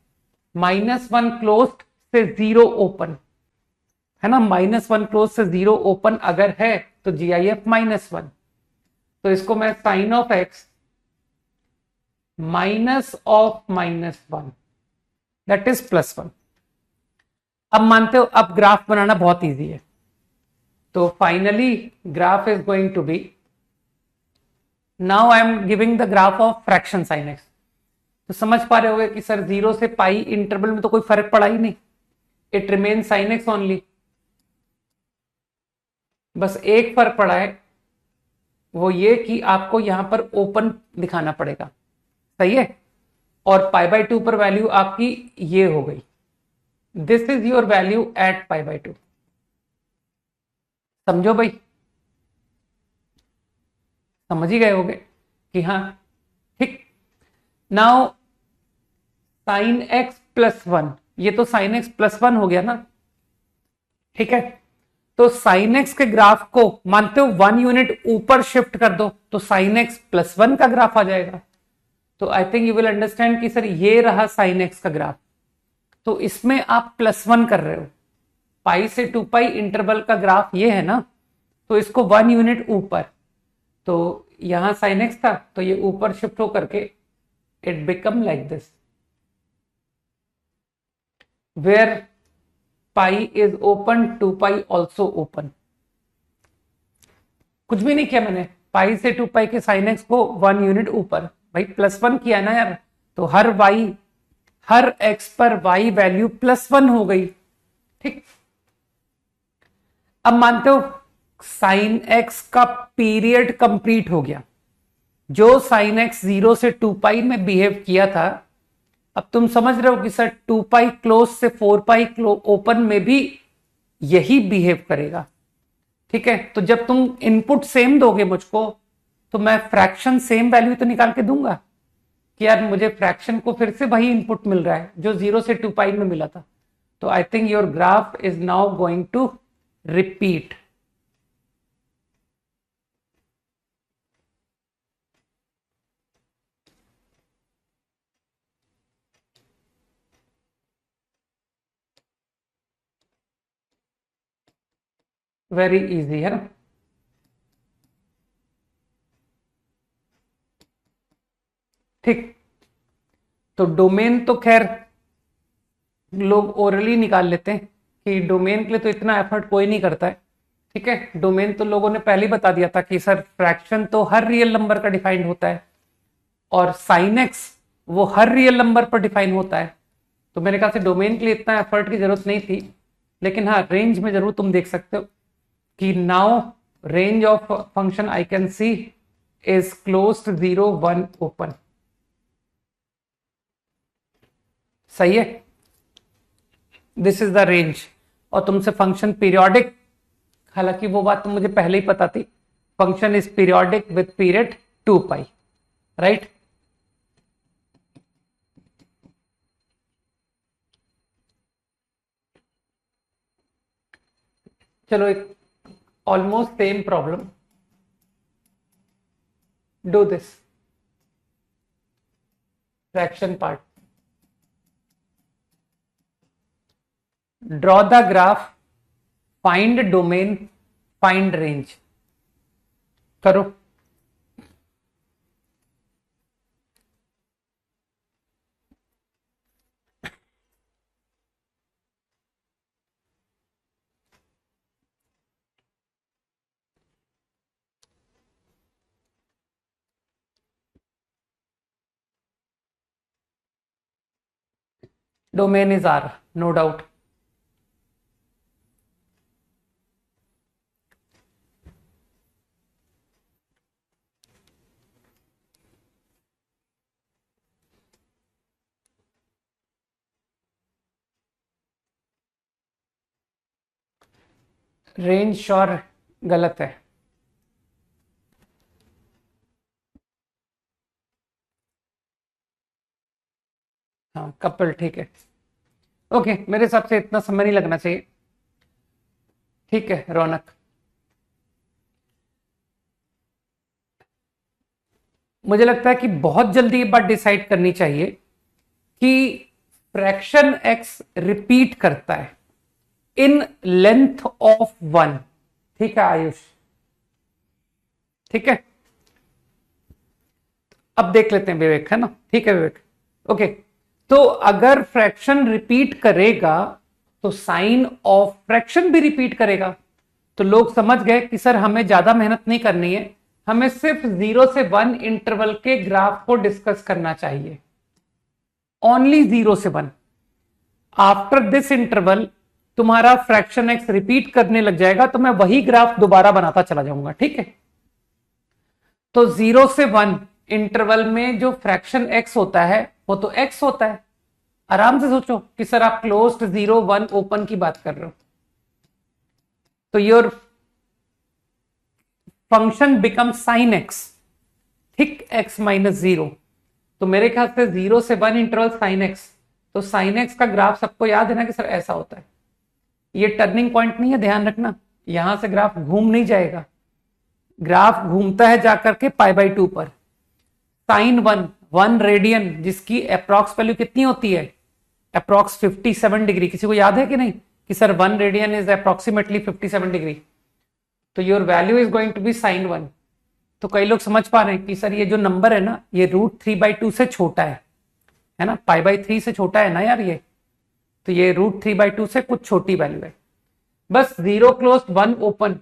-1 क्लोज से 0 ओपन, है ना, -1 क्लोज से 0 ओपन अगर है तो जीआईएफ -1, तो इसको मैं sine of x minus of -1 that is +1। अब मानते हो अब ग्राफ बनाना बहुत इजी है, तो finally graph is going to be, now I am giving the graph of fraction sine x. तो समझ पा रहे होगे कि सर 0 से पाई इंटरवल में तो कोई फर्क पड़ा ही नहीं, it remain sine x only, बस एक फर्क पड़ा है, वो ये कि आपको यहां पर ओपन दिखाना पड़ेगा, सही है, और π/2 पर वैल्यू आपकी ये हो गई, this is your value at π/2, समझो भाई, समझ ही गए होगे कि हाँ, ठीक। नाउ साइन एक्स +1, ये तो साइन एक्स +1 हो गया ना, ठीक है, तो साइन एक्स के ग्राफ को मानते हो 1 यूनिट ऊपर शिफ्ट कर दो तो साइन एक्स +1 का ग्राफ आ जाएगा, तो I think you will understand कि सर ये रहा साइन एक्स का ग्राफ, तो इसमें आप +1 कर रहे हो, पाई से 2 पाई इंटरवल का ग्राफ ये है ना, तो इसको 1 यूनिट ऊपर, तो यहां साइन एक्स था तो ये ऊपर शिफ्ट होकर के it become like this, where pi is open 2 pi also open, कुछ भी नहीं किया मैंने, पाई से 2 पाई के साइन एक्स को 1 यूनिट ऊपर, भाई +1 किया ना यार, तो हर एक्स पर वाई वैल्यू +1 हो गई, ठीक। अब मानते हो साइन एक्स का पीरियड कंप्लीट हो गया, जो साइन एक्स 0 से 2 पाई में बिहेव किया था, अब तुम समझ रहे हो कि सर 2 पाई क्लोज से 4 पाई ओपन में भी यही बिहेव करेगा, ठीक है, तो जब तुम इनपुट सेम दोगे मुझको तो मैं फ्रैक्शन सेम वैल्यू तो निकाल के दूंगा कि यार मुझे फ्रैक्शन को फिर से वही इनपुट मिल रहा है जो 0 से 2 पाई में मिला था, तो I think your graph is now going to repeat. Very easy है ना, ठीक। तो डोमेन तो खैर लोग ओरली निकाल लेते हैं कि डोमेन के लिए तो इतना एफर्ट कोई नहीं करता है, ठीक है। डोमेन तो लोगों ने पहले ही बता दिया था कि सर फ्रैक्शन तो हर रियल नंबर का डिफाइंड होता है और साइन एक्स वो हर रियल नंबर पर डिफाइन होता है। तो मेरे ख्याल से डोमेन के लिए इतना एफर्ट की जरूरत नहीं थी, लेकिन हाँ रेंज में जरूर तुम देख सकते हो कि now range of function I can see is close to 0 1 open. सही है, दिस इज द रेंज। और तुमसे फंक्शन पीरियोडिक, हालांकि वो बात तो मुझे पहले ही पता थी, function is periodic with period 2 pi, right. चलो एक almost same problem, do this fraction part. Draw the graph, find domain, find range. करो। Domain is R, no doubt. Range sure गलत है। हाँ कपल ठीक है, ओके। मेरे हिसाब से इतना समय नहीं लगना चाहिए, ठीक है रौनक। मुझे लगता है कि बहुत जल्दी ये बात डिसाइड करनी चाहिए कि फ्रैक्शन एक्स रिपीट करता है इन लेंथ ऑफ 1, ठीक है आयुष, ठीक है। अब देख लेते हैं विवेक, है ना, ठीक है विवेक, ओके। तो अगर फ्रैक्शन रिपीट करेगा तो साइन ऑफ फ्रैक्शन भी रिपीट करेगा। तो लोग समझ गए कि सर हमें ज्यादा मेहनत नहीं करनी है, हमें सिर्फ 0 से 1 इंटरवल के ग्राफ को डिस्कस करना चाहिए, ओनली 0 से 1। आफ्टर दिस इंटरवल तुम्हारा फ्रैक्शन एक्स रिपीट करने लग जाएगा तो मैं वही ग्राफ दोबारा बनाता चला जाऊंगा, ठीक है। तो 0 से 1 इंटरवल में जो फ्रैक्शन एक्स होता है वो तो एक्स होता है। आराम से सोचो कि सर आप क्लोज्ड 0 1 ओपन की बात कर रहे हो, तो your function become sine x, thick x minus 0। तो मेरे ख्याल से 0 से 1 इंटरवल साइन एक्स, तो साइन एक्स का ग्राफ सबको याद है ना कि सर ऐसा होता है। ये टर्निंग पॉइंट नहीं है, ध्यान रखना, यहां से ग्राफ घूम नहीं जाएगा, ग्राफ घूमता है जाकर के π/2 पर। साइन 1 रेडियन जिसकी अप्रॉक्स वैल्यू कितनी होती है, अप्रॉक्स 57 डिग्री। किसी को याद है कि नहीं कि sir 1 radian is approximately 57 degree, तो your value is going to be sine 1। तो कई लोग समझ पा रहे हैं कि सर ये जो नंबर है ना ये √3/2 से छोटा है ना, π/3 से छोटा है ना यार ये, तो ये √3/2 से कुछ छोटी वैल्यू है। बस 0 क्लोज्ड 1 ओपन,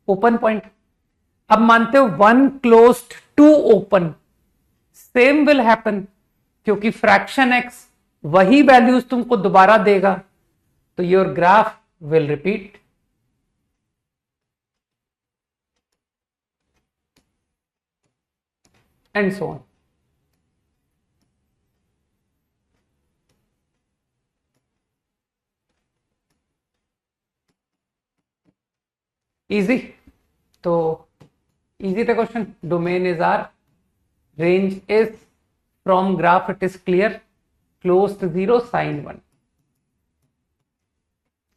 ओपन पॉइंट। अब मानते हो 1 closed 2 open, same will happen, क्योंकि फ्रैक्शन एक्स वही वैल्यूज तुमको दोबारा देगा, तो your graph will repeat. And so on. Easy, तो easy the question, domain is R, range is from graph it is clear, close to 0 sin 1।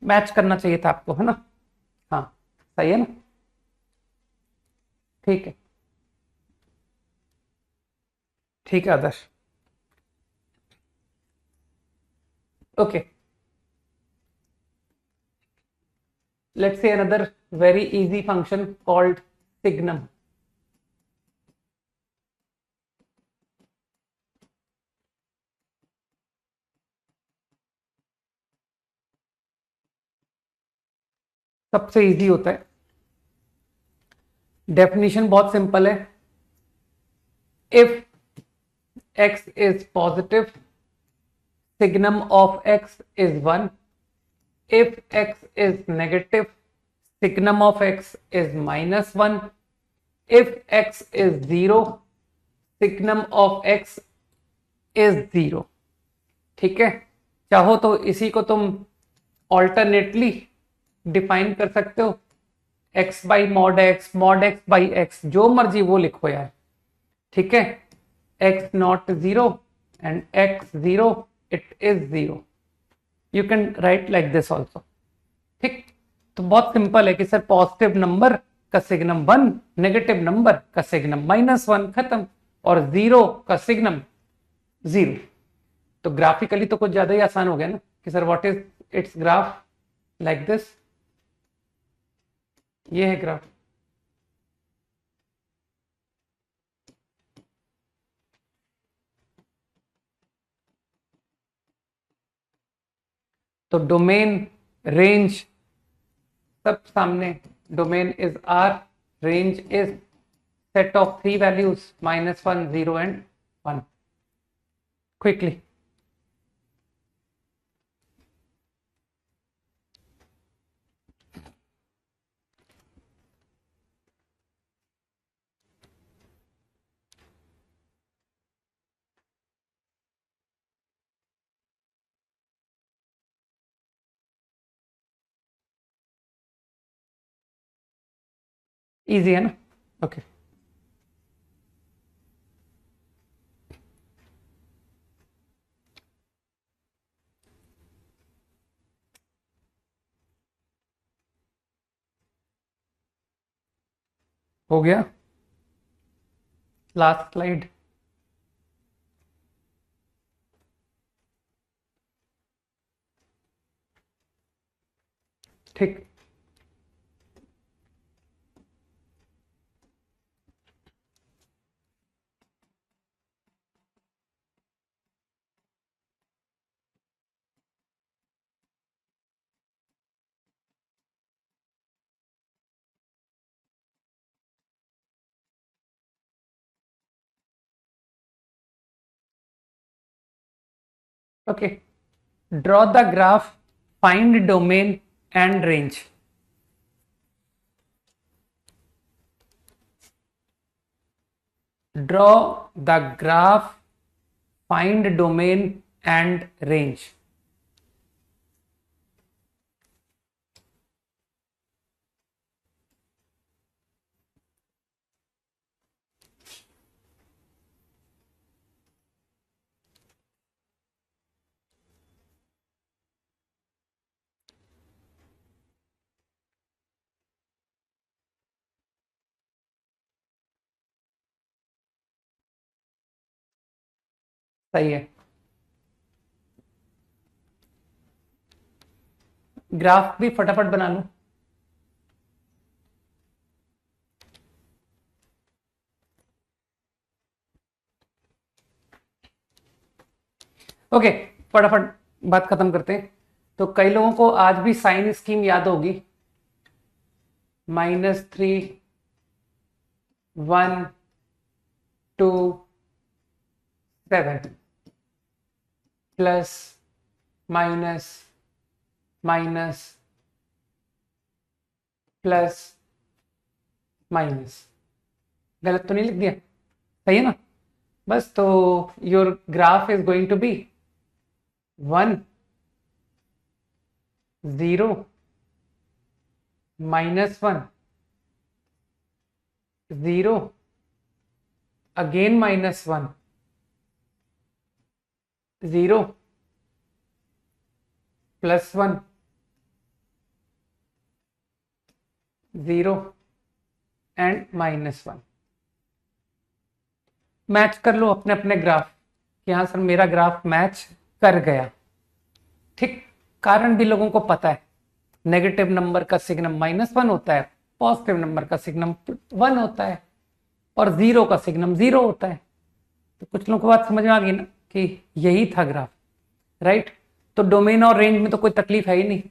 Match करना चाहिए था आपको, है ना, हाँ सही है ना, ठीक है, ठीक है Aadarsh, okay. Let's say another very easy function called signum। सबसे इजी होता है। डेफिनेशन बहुत सिंपल है। If x is positive, signum of x is 1। If x is negative, signum of x is -1। If x is 0, signum of x is 0। ठीक है, चाहो तो इसी को तुम ऑल्टरनेटली डिफाइन कर सकते हो, x by mod x by x, जो मर्जी वो लिखो यार। ठीक है, x not 0 and x 0, it is 0। You can write like this also. ठीक, तो बहुत सिंपल है कि सर पॉजिटिव नंबर का सिग्नम 1, नेगेटिव नंबर का सिग्नम -1, खत्म। और 0 का सिग्नम 0। तो ग्राफिकली तो कुछ ज्यादा ही आसान हो गया ना कि sir what is its graph, like this. ये है ग्राफ। तो डोमेन, रेंज सब सामने। Domain is R, range is set of 3 values -1, 0 and 1। Quickly, easy है ना? ओके, हो गया। Last slide. ठीक, okay. Draw the graph, find domain and range. Draw the graph, find domain and range. सही है। Graph भी फटाफट बना लो। ओके, फटाफट बात खत्म करते हैं। तो कई लोगों को आज भी साइन स्कीम याद होगी। -3, 1, 2, 7, plus minus minus plus minus. गलत तो नहीं लिख दिया? सही है ना? बस, तो your graph is going to be 1, 0, -1, 0, again -1, 0, +1, 0 and -1। Match कर लो अपने अपने ग्राफ कि हाँ सर मेरा ग्राफ मैच कर गया। ठीक, कारण भी लोगों को पता है। नेगेटिव नंबर का सिग्नम -1 होता है, पॉजिटिव नंबर का सिग्नम 1 होता है, और 0 का सिग्नम 0 होता है। तो कुछ लोगों को बात समझ में आ गई ना कि यही था ग्राफ, राइट? तो डोमेन और रेंज में तो कोई तकलीफ है ही नहीं।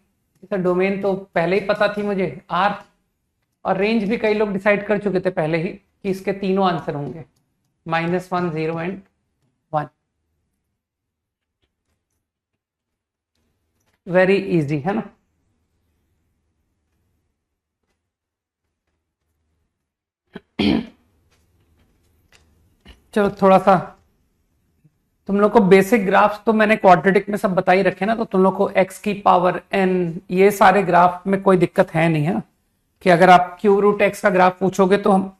सर डोमेन तो पहले ही पता थी मुझे R, और रेंज भी कई लोग डिसाइड कर चुके थे पहले ही कि इसके तीनों आंसर होंगे, -1, 0 एंड 1। वेरी इजी है ना। चलो थोड़ा सा तुम लोग को बेसिक ग्राफ्स तो मैंने क्वाड्रेटिक में सब बता ही रखे ना, तो तुम लोग को x की पावर n ये सारे ग्राफ में कोई दिक्कत है नहीं, है ना, कि अगर आप क्यू रूट एक्स का ग्राफ पूछोगे तो हम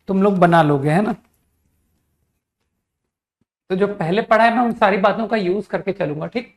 तुम लोग बना लोगे, है ना। तो जो पहले पढ़ा है मैं उन सारी बातों का यूज करके चलूंगा, ठीक।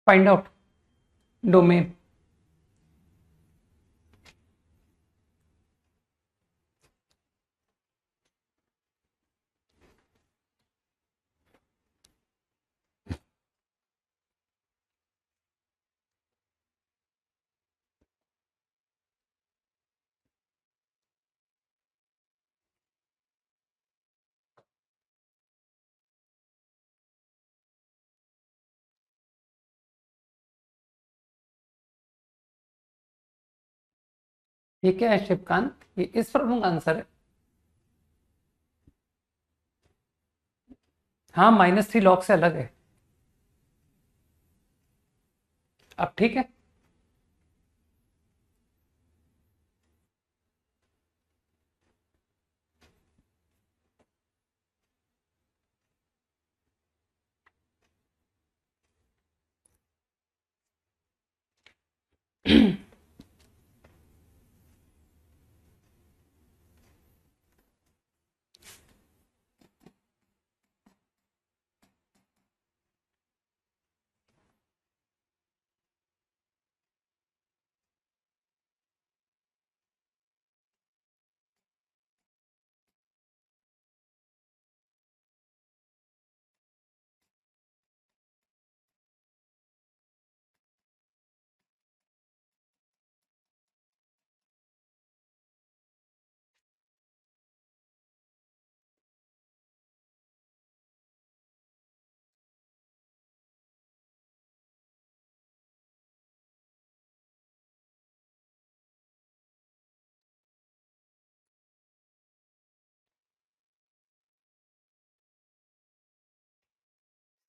Find out domain. ये क्या है शिवकांत, ये इस प्रॉब्लम का आंसर है। हाँ -3 लॉग से अलग है। अब ठीक है।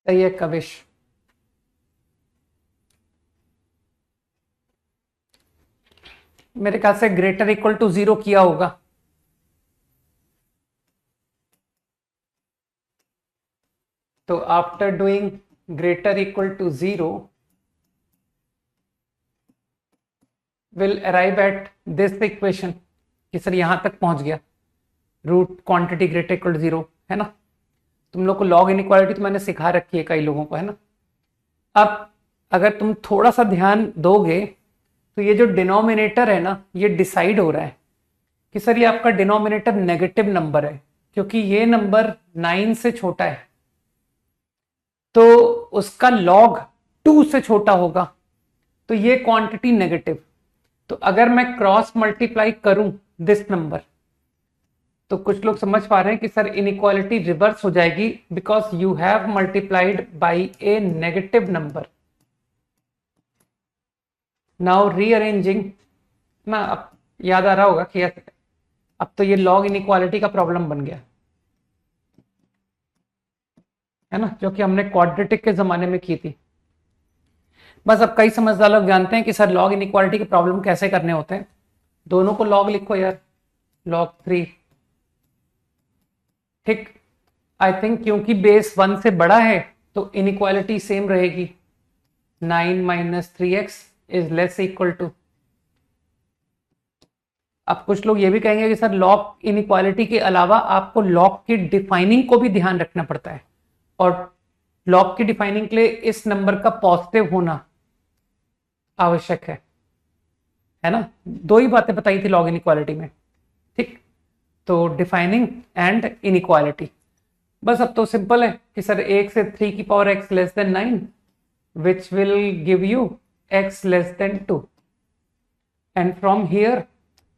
सही है कविश। मेरे ख्याल से ग्रेटर इक्वल टू 0 किया होगा। तो after doing greater equal to 0 will arrive at this equation कि सर यहां तक पहुंच गया, root quantity greater equal to 0, है ना। तुम लोग को लॉग इनइक्वालिटी तो मैंने सिखा रखी है कई लोगों को, है ना। अब अगर तुम थोड़ा सा ध्यान दोगे तो ये जो डिनोमिनेटर है ना, ये डिसाइड हो रहा है कि सर ये आपका डिनोमिनेटर नेगेटिव नंबर है, क्योंकि ये नंबर 9 से छोटा है तो उसका लॉग 2 से छोटा होगा, तो ये क्वांटिटी नेगेटिव। तो अगर मैं क्रॉस मल्टीप्लाई करूं दिस नंबर, तो कुछ लोग समझ पा रहे हैं कि सर इनइक्वालिटी रिवर्स हो जाएगी because you have multiplied by A negative number. Now rearranging ना, अब याद आ रहा होगा कि अब तो ये लॉग इनइक्वालिटी का प्रॉब्लम बन गया, है ना, जो कि हमने क्वाड्रेटिक के जमाने में की थी। बस अब कई समझदार लोग जानते हैं कि सर लॉग इनइक्वालिटी के प्रॉब्लम कैसे करने होते हैं। दोनों को लॉग लिखो यार, log 3, ठीक। आई थिंक क्योंकि बेस 1 से बड़ा है तो इनइक्वालिटी सेम रहेगी, 9 - 3x is less equal to अब कुछ लोग ये भी कहेंगे कि सर लॉग इनइक्वालिटी के अलावा आपको लॉग की डिफाइनिंग को भी ध्यान रखना पड़ता है, और लॉग की डिफाइनिंग के लिए इस नंबर का पॉजिटिव होना आवश्यक है ना। दो ही बातें बताई थी लॉग इनइक्वालिटी में, ठीक। तो डिफाइनिंग एंड इनइक्वालिटी, बस अब तो सिंपल है कि सर 1 से 3 की power x less than 9 which will give you x less than 2, and from here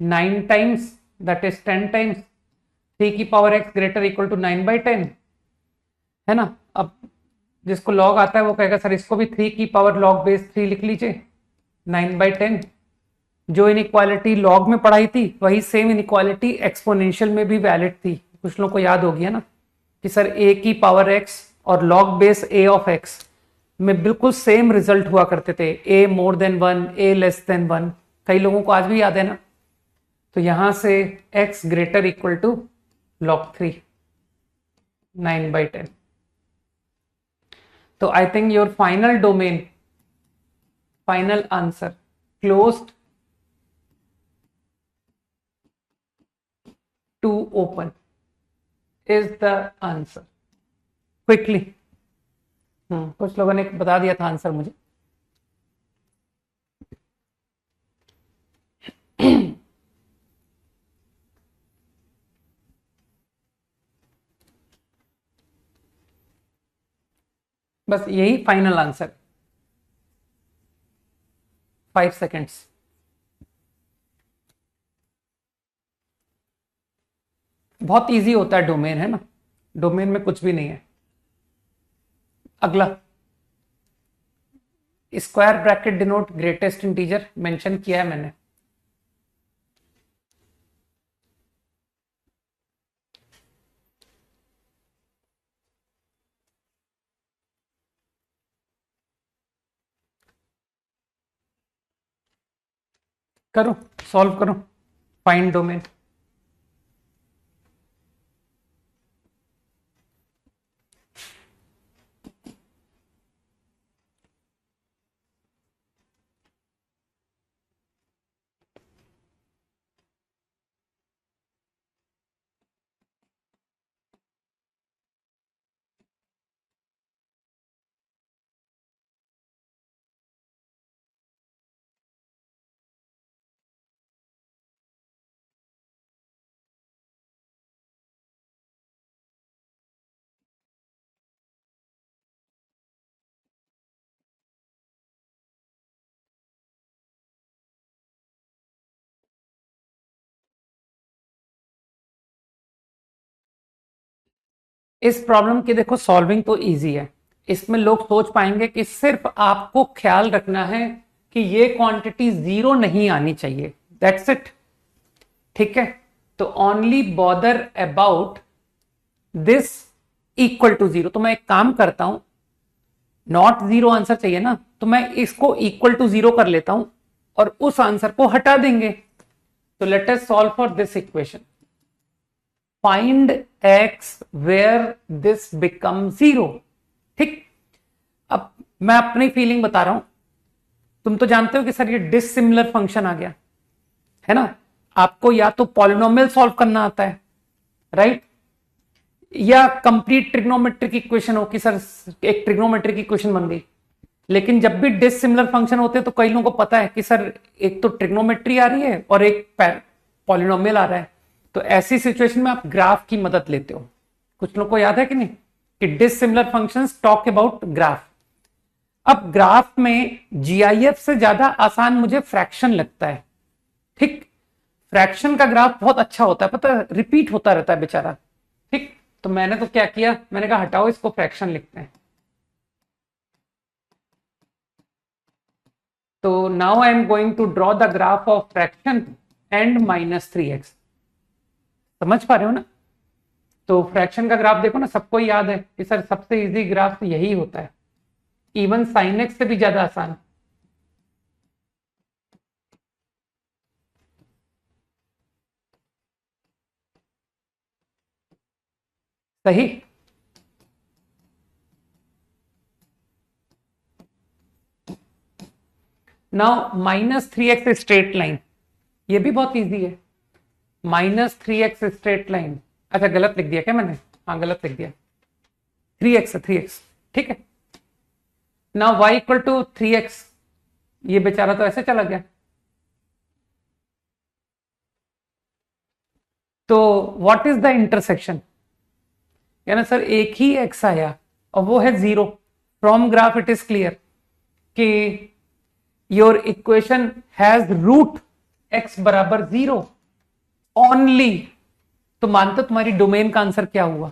9 times that is 10 times 3 की power x greater equal to 9/10, है ना। अब जिसको लॉग आता है वो कहेगा सर इसको भी 3 की पावर लॉग बेस 3 लिख लीजिए, 9/10। जो इनइक्वालिटी लॉग में पढ़ाई थी वही सेम इनइक्वालिटी एक्सपोनेंशियल में भी वैलिड थी, कुछ लोगों को याद होगी है ना, कि सर a की पावर x और log base a of x में बिल्कुल सेम रिजल्ट हुआ करते थे, a more than 1, a less than 1, कई लोगों को आज भी याद है ना। तो यहां से x greater equal to log 3, 9/10। तो I think your final domain, final answer closed to open is the answer. Quickly कुछ लोगों ने बता दिया था आंसर मुझे। बस यही फाइनल आंसर, 5 सेकेंड्स। बहुत इजी होता है डोमेन, है ना, डोमेन में कुछ भी नहीं है। अगला, square bracket denote greatest integer, mention किया है मैंने। करो, सॉल्व करो, फाइंड डोमेन। इस प्रॉब्लम की देखो सॉल्विंग तो इजी है, इसमें लोग सोच पाएंगे कि सिर्फ आपको ख्याल रखना है कि ये क्वांटिटी जीरो नहीं आनी चाहिए, दैट्स इट, ठीक है। तो only bother about this equal to zero. तो मैं एक काम करता हूं, नॉट जीरो आंसर चाहिए ना, तो मैं इसको इक्वल टू जीरो कर लेता हूं और उस आंसर को हटा देंगे। तो let us solve for this equation, find x where this become zero, ठीक। अब मैं अपनी फीलिंग बता रहा हूं, तुम तो जानते हो कि सर ये डिसिमिलर फंक्शन आ गया, है ना। आपको या तो पॉलिनोमियल सॉल्व करना आता है, राइट, या कंप्लीट ट्रिग्नोमेट्रिक इक्वेशन हो कि सर एक ट्रिग्नोमेट्रिक इक्वेशन बन गई। लेकिन जब भी डिसिमिलर फंक्शन होते हैं तो कई लोगों को पता है कि सर एक तो ट्रिग्नोमेट्री आ रही है और एक पॉलिनोमियल आ रहा है, तो ऐसी सिचुएशन में आप ग्राफ की मदद लेते हो। कुछ लोगों को याद है कि नहीं कि dissimilar functions talk about graph. अब ग्राफ में जीआईएफ से ज्यादा आसान मुझे फ्रैक्शन लगता है, ठीक। फ्रैक्शन का ग्राफ बहुत अच्छा होता है, पता है, रिपीट होता रहता है बेचारा, ठीक। तो मैंने तो क्या किया, मैंने कहा हटाओ इसको, फ्रैक्शन लिखते हैं। तो now I am going to draw the graph of fraction and -3x। समझ पा रहे हो ना। तो फ्रैक्शन का ग्राफ देखो ना, सबको याद है कि सर सबसे इजी ग्राफ तो यही होता है, इवन साइन एक्स से भी ज्यादा आसान। सही। नाउ -3x स्ट्रेट लाइन, ये भी बहुत इजी है, -3x स्ट्रेट लाइन, अच्छा गलत लिख दिया क्या मैंने, हाँ गलत लिख दिया, 3x है 3x, ठीक है। Now y equal to 3x, ये बेचारा तो ऐसे चला गया, तो व्हाट इज द इंटरसेक्शन, यानी सर एक ही x आया और वो है 0। From graph it is clear कि your equation has root x बराबर 0 ओनली। तो मानते तुम्हारी डोमेन का आंसर क्या हुआ,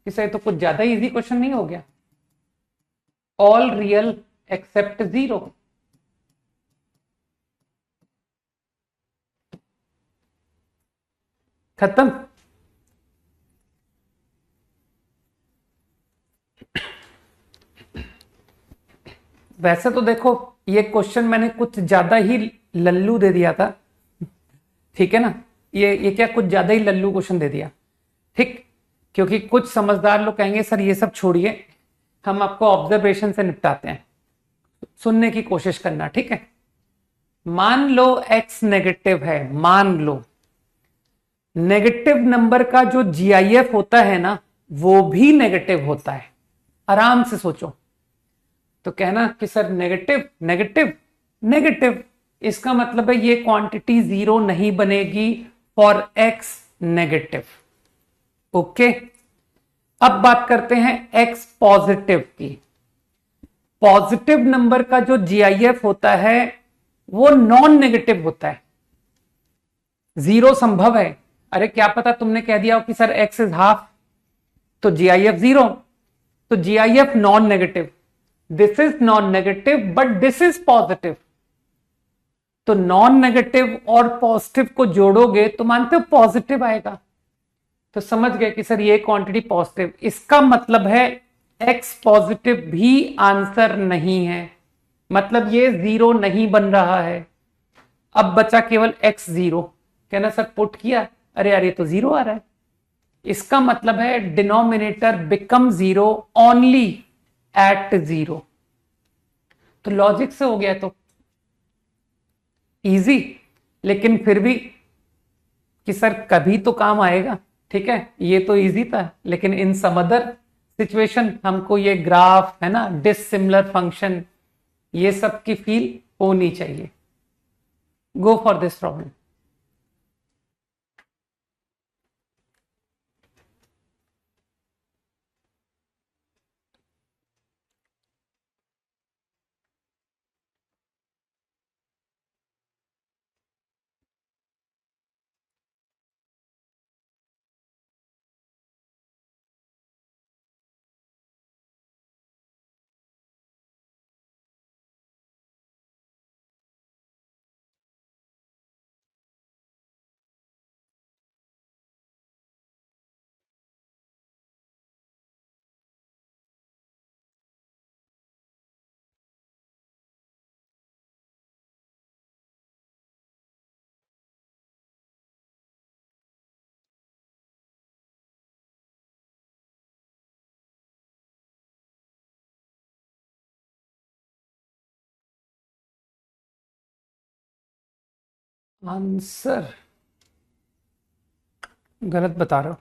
इसे तो कुछ ज्यादा इजी क्वेश्चन नहीं हो गया, ऑल रियल एक्सेप्ट 0। खत्म। वैसे तो देखो ये क्वेश्चन मैंने कुछ ज्यादा ही लल्लू दे दिया था, ठीक है ना, ये क्या कुछ ज्यादा ही लल्लू क्वेश्चन दे दिया, ठीक। क्योंकि कुछ समझदार लोग कहेंगे सर ये सब छोड़िए, हम आपको ऑब्जर्वेशन से निपटाते हैं, सुनने की कोशिश करना, ठीक है। मान लो x नेगेटिव है, मान लो नेगेटिव नंबर का जो जीआईएफ होता है ना वो भी नेगेटिव होता है, आराम से सोचो। तो कहना कि सर नेगेटिव नेगेटिव नेगेटिव, इसका मतलब है ये क्वांटिटी 0 नहीं बनेगी फॉर x नेगेटिव, ओके। अब बात करते हैं x पॉजिटिव की। पॉजिटिव नंबर का जो जीआईएफ होता है वो नॉन नेगेटिव होता है, 0 संभव है। अरे क्या पता तुमने कह दिया हो कि सर x इज हाफ, तो जीआईएफ 0, तो GIF non negative, this is non negative but this is positive. तो नॉन नेगेटिव और पॉजिटिव को जोड़ोगे तो मानते हो पॉजिटिव आएगा, तो समझ गए कि सर ये क्वांटिटी पॉजिटिव, इसका मतलब है x पॉजिटिव भी आंसर नहीं है, मतलब ये 0 नहीं बन रहा है। अब बचा केवल x 0, कहना सर पुट किया, अरे यार ये तो 0 आ रहा है, इसका मतलब है डिनोमिनेटर बिकम 0 ओनली एट 0। तो लॉजिक से हो गया, तो इजी, लेकिन फिर भी कि सर कभी तो काम आएगा, ठीक है। ये तो इजी था, लेकिन इन सम अदर सिचुएशन हमको ये ग्राफ है ना, डिसिमिलर फंक्शन, ये सब की फील होनी चाहिए। Go for this problem. Answer गलत बता रहे हो,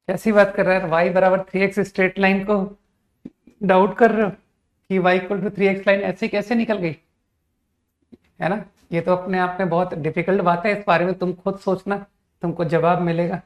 कैसी बात कर रहा है, y बराबर 3x स्ट्रेट लाइन को डाउट कर रहे हो कि y equal to 3x line ऐसे कैसे निकल गई, है ना। ये तो अपने आप में बहुत डिफिकल्ट बात है, इस बारे में तुम खुद सोचना, तुमको जवाब मिलेगा।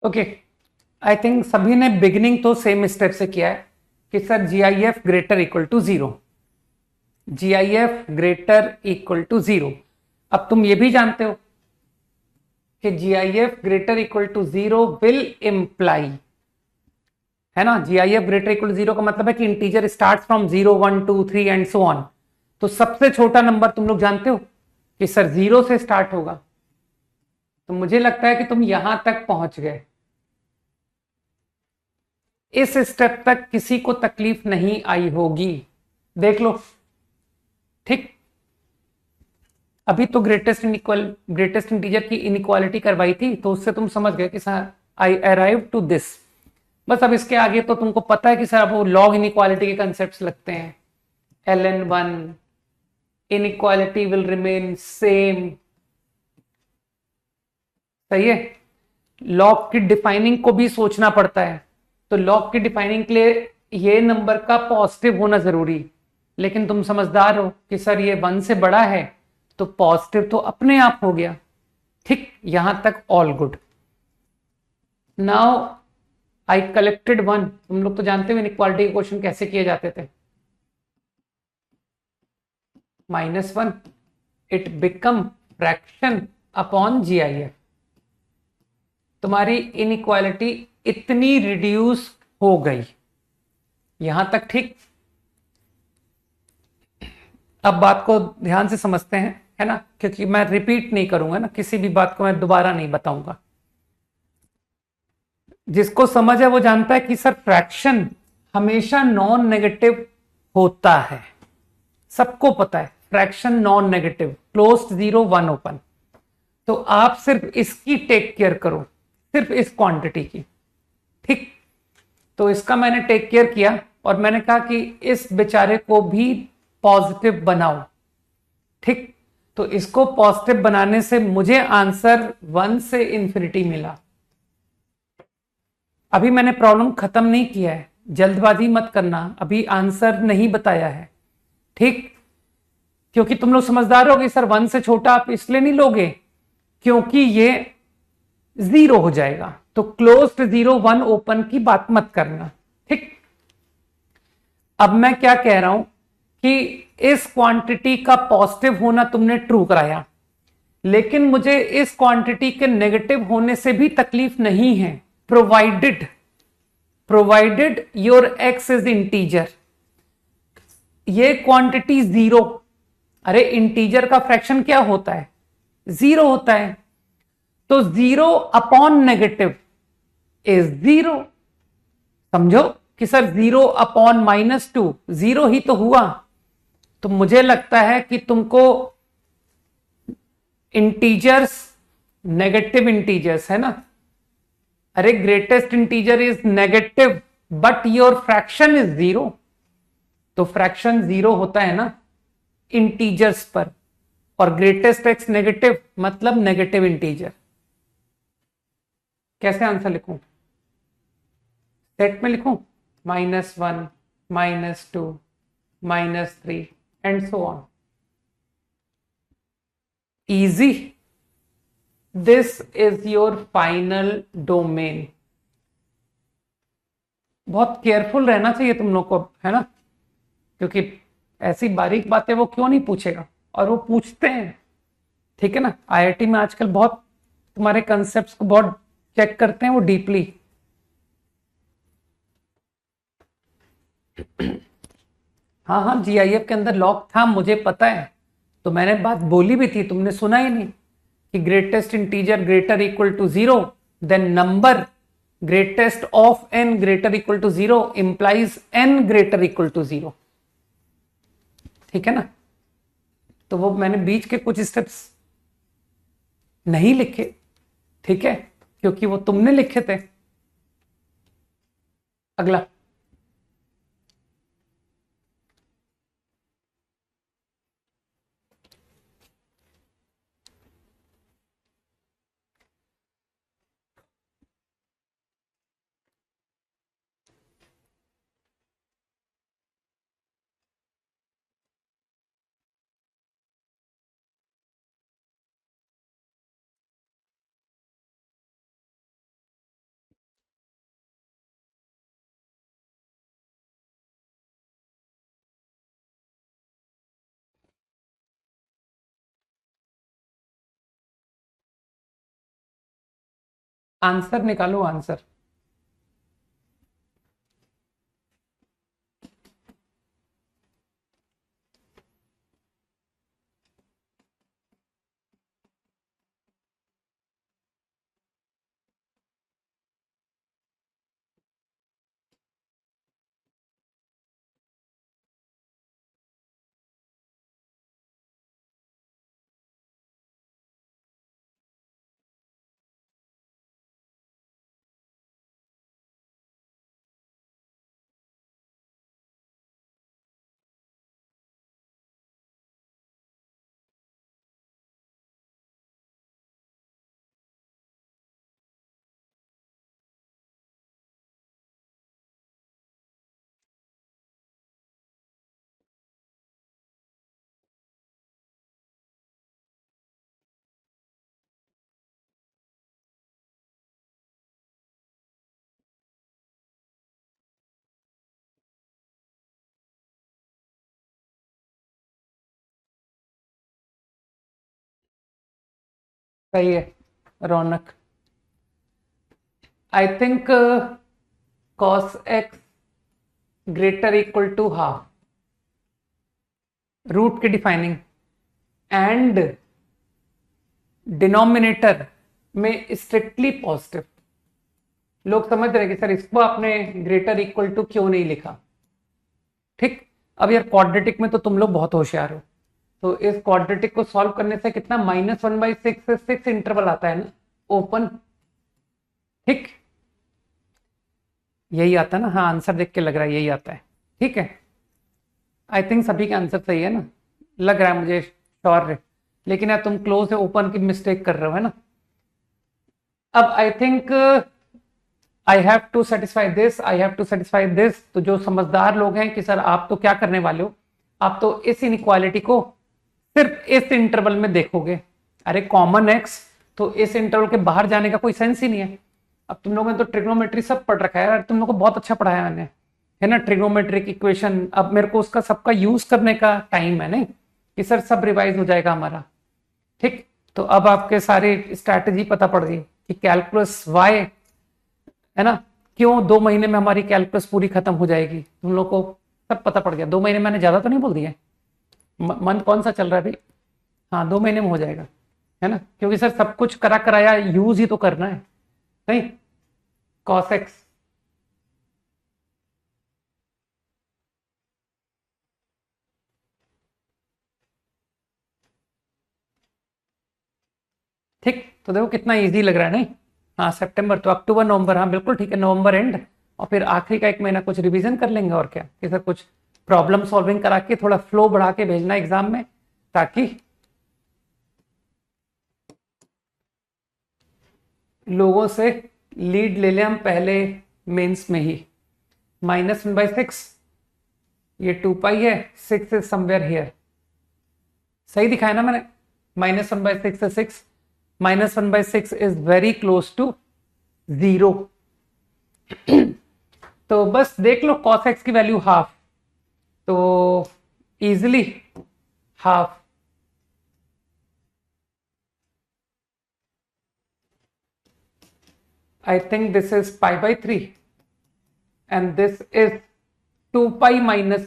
ओके, आई थिंक सभी ने बिगिनिंग तो सेम स्टेप से किया है कि sir GIF greater equal to 0, GIF greater equal to 0। अब तुम ये भी जानते हो कि GIF greater equal to 0 will imply, है ना, GIF ग्रेटर इक्वल टू 0 का मतलब है कि integer start from 0 1 2 3 and so on. तो सबसे छोटा नंबर तुम लोग जानते हो कि सर 0 से स्टार्ट होगा। तो मुझे लगता है कि तुम यहां तक पहुंच गए, इस स्टेप तक किसी को तकलीफ नहीं आई होगी। देख लो, ठीक। अभी तो ग्रेटेस्ट इंटीजर की इनइक्वालिटी करवाई थी, तो उससे तुम समझ गए कि sir I arrive to this. बस अब इसके आगे तो तुमको पता है कि सर अब वो लॉग इनइक्वालिटी के कंसेप्ट लगते हैं। ln1 inequality will remain same, सही है। लॉग की डिफाइनिंग को भी सोचना पड़ता है, तो लॉग की डिफाइनिंग के लिए ये नंबर का पॉजिटिव होना जरूरी। लेकिन तुम समझदार हो कि सर ये 1 से बड़ा है, तो पॉजिटिव तो अपने आप हो गया। ठीक, यहां तक all good. Now I collected 1। तुम लोग तो जानते हो इनइक्वालिटी के क्वेश्चन कैसे किए जाते थे। -1 it become fraction upon GIF। तुम्हारी इनइक्वालिटी इतनी रिड्यूस हो गई, यहां तक ठीक। अब बात को ध्यान से समझते हैं, है ना, क्योंकि मैं रिपीट नहीं करूंगा ना, किसी भी बात को मैं दोबारा नहीं बताऊंगा। जिसको समझ है वो जानता है कि सर फ्रैक्शन हमेशा नॉन नेगेटिव होता है, सबको पता है fraction non negative, closed 0 1 open. तो आप सिर्फ इसकी टेक केयर करो, सिर्फ इस क्वांटिटी की, ठीक। तो इसका मैंने टेक केयर किया और मैंने कहा कि इस बेचारे को भी पॉजिटिव बनाओ, ठीक। तो इसको पॉजिटिव बनाने से मुझे आंसर 1 से इंफिनिटी मिला। अभी मैंने प्रॉब्लम खत्म नहीं किया है, जल्दबाजी मत करना, अभी आंसर नहीं बताया है, ठीक। क्योंकि तुम लोग समझदार हो कि सर 1 से छोटा आप इसलिए नहीं लोगे क्योंकि ये 0 हो जाएगा, तो क्लोज्ड 0 1 ओपन की बात मत करना, ठीक। अब मैं क्या कह रहा हूं कि इस क्वांटिटी का पॉजिटिव होना तुमने ट्रू कराया, लेकिन मुझे इस क्वांटिटी के नेगेटिव होने से भी तकलीफ नहीं है, provided your x is integer. ये क्वांटिटी 0, अरे इंटीजर का फ्रैक्शन क्या होता है, 0 होता है। तो 0 अपॉन नेगेटिव इज 0। समझो कि सर 0 अपॉन -2 0 ही तो हुआ। तो मुझे लगता है कि तुमको इंटीजर्स, नेगेटिव इंटीजर्स, है ना, अरे greatest integer is negative but your fraction is 0। तो फ्रैक्शन 0 होता है ना इंटीजर्स पर, और ग्रेटेस्ट एक्स नेगेटिव मतलब नेगेटिव इंटीजर। कैसे आंसर लिखूं, सेट में लिखूं, -1 -2 -3 and so on. Easy, this is your final domain. बहुत केयरफुल रहना चाहिए तुम लोग को, है ना, क्योंकि ऐसी बारीक बातें वो क्यों नहीं पूछेगा, और वो पूछते हैं, ठीक है ना। IIT में आजकल बहुत तुम्हारे कंसेप्ट्स को बहुत चेक करते हैं वो डीपली। हाँ हाँ, GIF के अंदर लॉक था, मुझे पता है, तो मैंने बात बोली भी थी, तुमने सुना ही नहीं कि greatest integer greater equal to 0 then number greatest of n greater equal to 0 implies n greater equal to 0, ठीक है ना। तो वो मैंने बीच के कुछ स्टेप्स नहीं लिखे, ठीक है, क्योंकि वो तुमने लिखे थे। अगला आंसर निकालो, आंसर। सही है Raunak. I think cos x greater equal to half, root की डिफाइनिंग, एंड डिनोमिनेटर में स्ट्रिक्टली पॉजिटिव। लोग समझ रहे कि सर इसको आपने ग्रेटर इक्वल टू क्यों नहीं लिखा। ठीक, अब यार क्वाड्रेटिक में तो तुम लोग बहुत होशियार हो, तो इस क्वाड्रेटिक को सॉल्व करने से कितना -1/6 से 6 इंटरवल आता है ना, ओपन। ठीक, यही आता है ना, हाँ आंसर देख के लग रहा है यही आता है। ठीक है, आई थिंक सभी का आंसर सही है ना, लग रहा है मुझे श्योर है, लेकिन यार तुम क्लोज है ओपन की मिस्टेक कर रहे हो, है ना। अब I think I have to satisfy this, I have to satisfy this. तो जो समझदार लोग हैं कि सर आप तो क्या करने वाले हो, आप तो इस इनइक्वालिटी को सिर्फ इस इंटरवल में देखोगे। अरे कॉमन एक्स, तो इस इंटरवल के बाहर जाने का कोई सेंस ही नहीं है। अब तुम लोगों ने तो ट्रिग्नोमेट्री सब पढ़ रखा है यार, तुम लोगों को बहुत अच्छा पढ़ाया मैंने, है ना, ट्रिग्नोमेट्रिक इक्वेशन। अब मेरे को उसका सबका यूज करने का टाइम है नहीं कि सर सब रिवाइज हो जाएगा हमारा। ठीक, तो अब आपके सारी स्ट्रैटेजी पता पड़ गई कि कैलकुलस वाई, है ना, क्यों 2 महीने में हमारी कैलकुलस पूरी खत्म हो जाएगी, तुम लोग को सब पता पड़ गया। 2 महीने मैंने ज्यादा तो नहीं बोल दिया, मंथ कौन सा चल रहा है भाई, हाँ 2 महीने में हो जाएगा, है ना, क्योंकि सर सब कुछ करा कराया यूज ही तो करना है नहीं। cos x, ठीक, तो देखो कितना इजी लग रहा है नहीं। हाँ सितंबर तो अक्टूबर नवंबर, हाँ बिल्कुल ठीक है, नवंबर एंड और फिर आखिरी का 1 महीना कुछ रिवीजन कर लेंगे और क्या कि सर कुछ प्रॉब्लम सॉल्विंग करा के थोड़ा फ्लो बढ़ा के भेजना एग्जाम में, ताकि लोगों से लीड ले लें हम पहले मेंस में ही। -1/6, ये 2 पाई है, 6 इज समवेयर हियर, सही दिखाया ना मैंने, -1/6 से 6, -1/6 इज वेरी क्लोज टू 0। तो बस देख लो cos x की वैल्यू हाफ, तो easily half, I think this is π/3 and this is 2 पाई -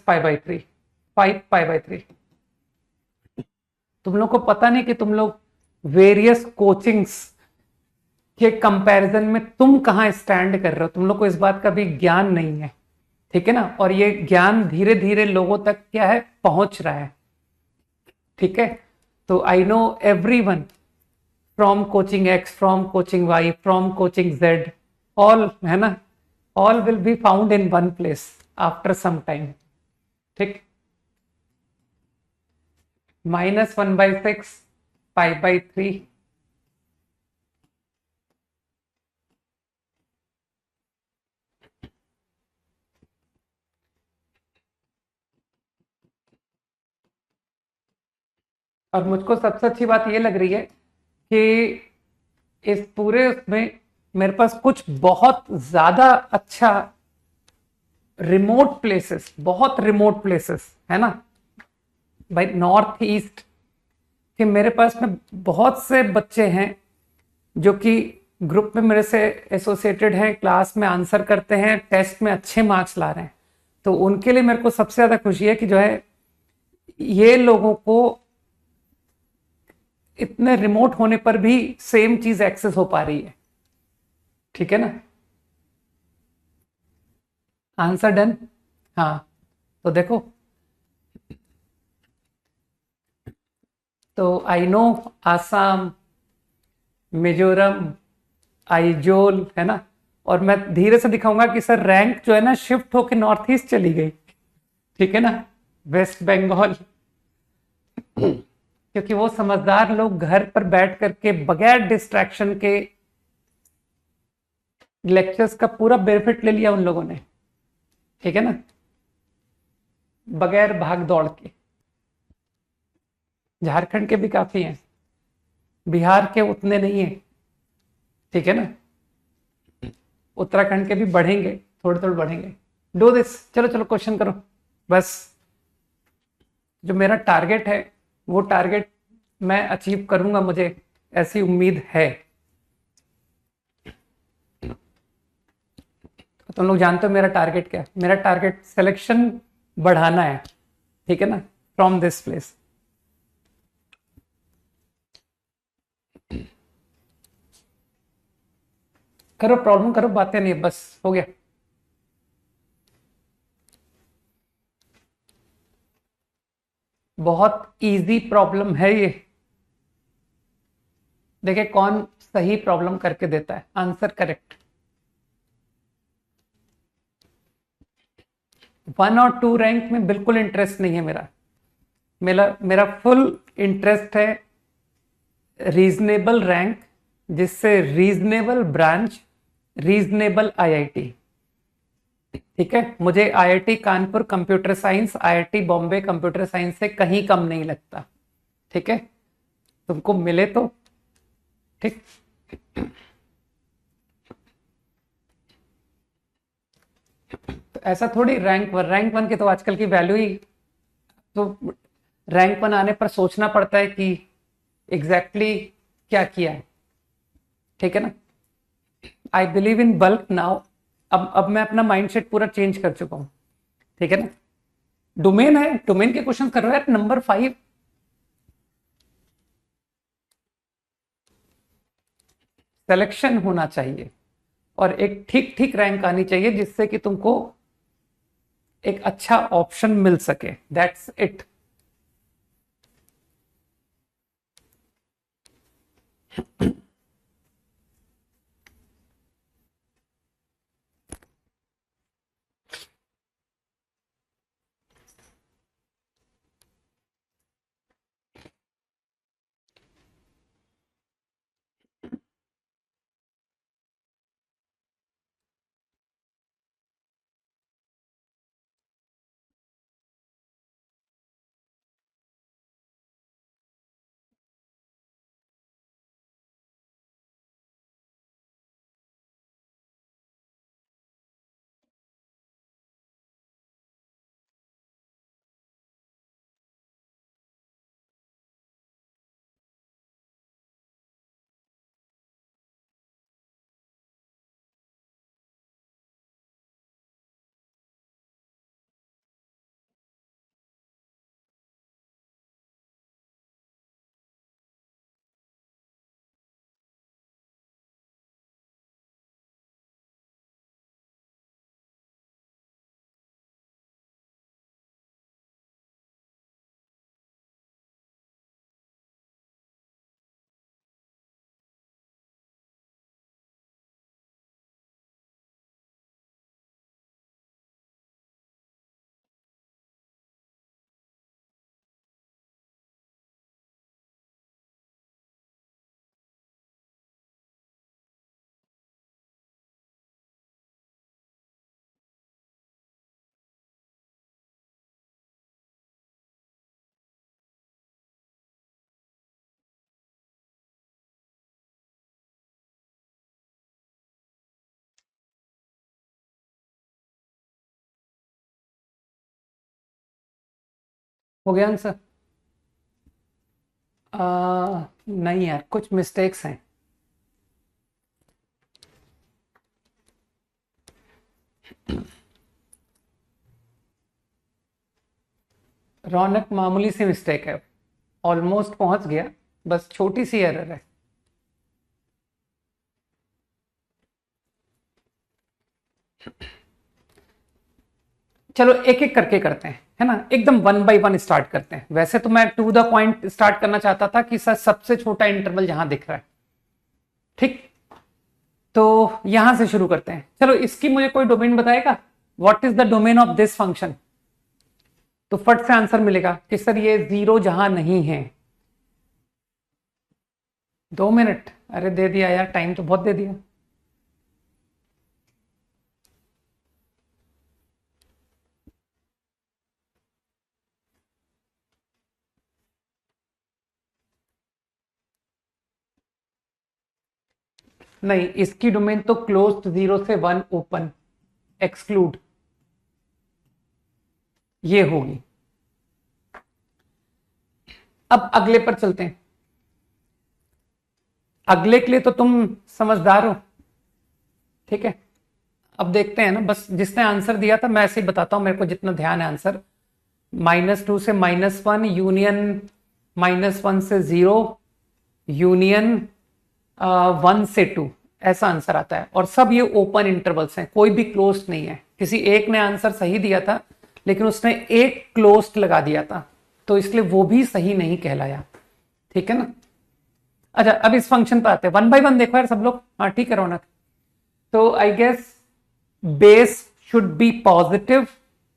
π/3, 5 π/3। तुम लोग को पता नहीं कि तुम लोग वेरियस कोचिंग्स के कंपैरिजन में तुम कहां स्टैंड कर रहे हो, तुम लोग को इस बात का भी ज्ञान नहीं है, ठीक है ना, और ये ज्ञान धीरे धीरे लोगों तक क्या है पहुंच रहा है। ठीक है, तो I know everyone from coaching X, from coaching Y, from coaching Z, all, है ना, all will be found in one place after some time. ठीक, -1/6 π/3, और मुझको सबसे अच्छी बात ये लग रही है कि इस पूरे उसमें मेरे पास कुछ बहुत ज्यादा अच्छा रिमोट प्लेसेस, बहुत रिमोट प्लेसेस, है ना भाई, नॉर्थ ईस्ट के मेरे पास में बहुत से बच्चे हैं जो कि ग्रुप में मेरे से एसोसिएटेड हैं, क्लास में आंसर करते हैं, टेस्ट में अच्छे मार्क्स ला रहे हैं, तो उनके लिए मेरे को सबसे ज्यादा खुशी है कि जो है ये लोगों को इतने रिमोट होने पर भी सेम चीज एक्सेस हो पा रही है। ठीक है ना? Answer done. हाँ, तो देखो, तो आई नो आसाम, मिजोरम, आइजोल, है ना? और मैं धीरे से दिखाऊंगा कि सर रैंक जो है ना शिफ्ट होके नॉर्थ ईस्ट चली गई। ठीक है ना? वेस्ट बंगाल, क्योंकि वो समझदार लोग घर पर बैठ करके बगैर डिस्ट्रैक्शन के लेक्चर्स का पूरा बेनिफिट ले लिया उन लोगों ने। ठीक है ना? बगैर भाग दौड़ के। झारखंड के भी काफी हैं, बिहार के उतने नहीं है। ठीक है ना? उत्तराखंड के भी बढ़ेंगे, थोड़े थोड़े बढ़ेंगे। डू दिस, चलो चलो क्वेश्चन करो। बस जो मेरा टारगेट है वो टारगेट मैं अचीव करूंगा, मुझे ऐसी उम्मीद है। तो तुम लोग जानते हो मेरा टारगेट क्या है? मेरा टारगेट सिलेक्शन बढ़ाना है। ठीक है ना? From this place. करो प्रॉब्लम करो, बातें नहीं, बस हो गया। बहुत इजी प्रॉब्लम है ये। देखिए कौन सही प्रॉब्लम करके देता है आंसर करेक्ट। 1 और 2 रैंक में बिल्कुल इंटरेस्ट नहीं है मेरा। मेरा मेरा फुल इंटरेस्ट है रीजनेबल रैंक, जिससे रीजनेबल ब्रांच, रीजनेबल आईआईटी। ठीक है? मुझे IIT Kanpur computer science, IIT Bombay computer science से कहीं कम नहीं लगता। ठीक है? तुमको मिले तो ठीक। तो ऐसा थोड़ी रैंक वन की तो आजकल की वैल्यू ही, तो रैंक वन आने पर सोचना पड़ता है कि एग्जैक्टली exactly क्या किया है। ठीक है ना? I believe in bulk now. अब मैं अपना माइंडसेट पूरा चेंज कर चुका हूं। ठीक है ना? डोमेन है, डोमेन के क्वेश्चन कर रहे हो यार। नंबर 5 सिलेक्शन होना चाहिए और एक ठीक ठीक रैंक आनी चाहिए जिससे कि तुमको एक अच्छा ऑप्शन मिल सके। That's it. हो गया आंसर? नहीं यार, कुछ मिस्टेक्स हैं। रौनक मामूली सी मिस्टेक है, ऑलमोस्ट पहुंच गया, बस छोटी सी एरर है। चलो एक एक करके करते हैं, है ना, एकदम वन बाय वन स्टार्ट करते हैं। वैसे तो मैं टू द पॉइंट स्टार्ट करना चाहता था कि सर सबसे छोटा इंटरवल जहां दिख रहा है, ठीक, तो यहां से शुरू करते हैं। चलो इसकी मुझे कोई डोमेन बताएगा, what is the domain of this function? तो फट से आंसर मिलेगा कि सर ये 0 जहां नहीं है। 2 मिनट, अरे दे दिया यार, टाइम तो बहुत दे दिया। नहीं, इसकी डोमेन तो क्लोज्ड 0 से 1 ओपन एक्सक्लूड ये होगी। अब अगले पर चलते हैं। अगले के लिए तो तुम समझदार हो, ठीक है। अब देखते हैं ना, बस जिसने आंसर दिया था मैं ऐसे ही बताता हूं, मेरे को जितना ध्यान है आंसर। -2 से -1 यूनियन -1 से 0 यूनियन 1 से 2, ऐसा आंसर आता है। और सब ये ओपन इंटरवल्स हैं, कोई भी क्लोज्ड नहीं है। किसी एक ने आंसर सही दिया था लेकिन उसने एक क्लोज्ड लगा दिया था, तो इसलिए वो भी सही नहीं कहलाया, ठीक है ना। अच्छा, अब इस फंक्शन पर आते हैं, वन बाय वन देखो यार सब लोग। हाँ ठीक है रौनक। तो I guess base should be positive,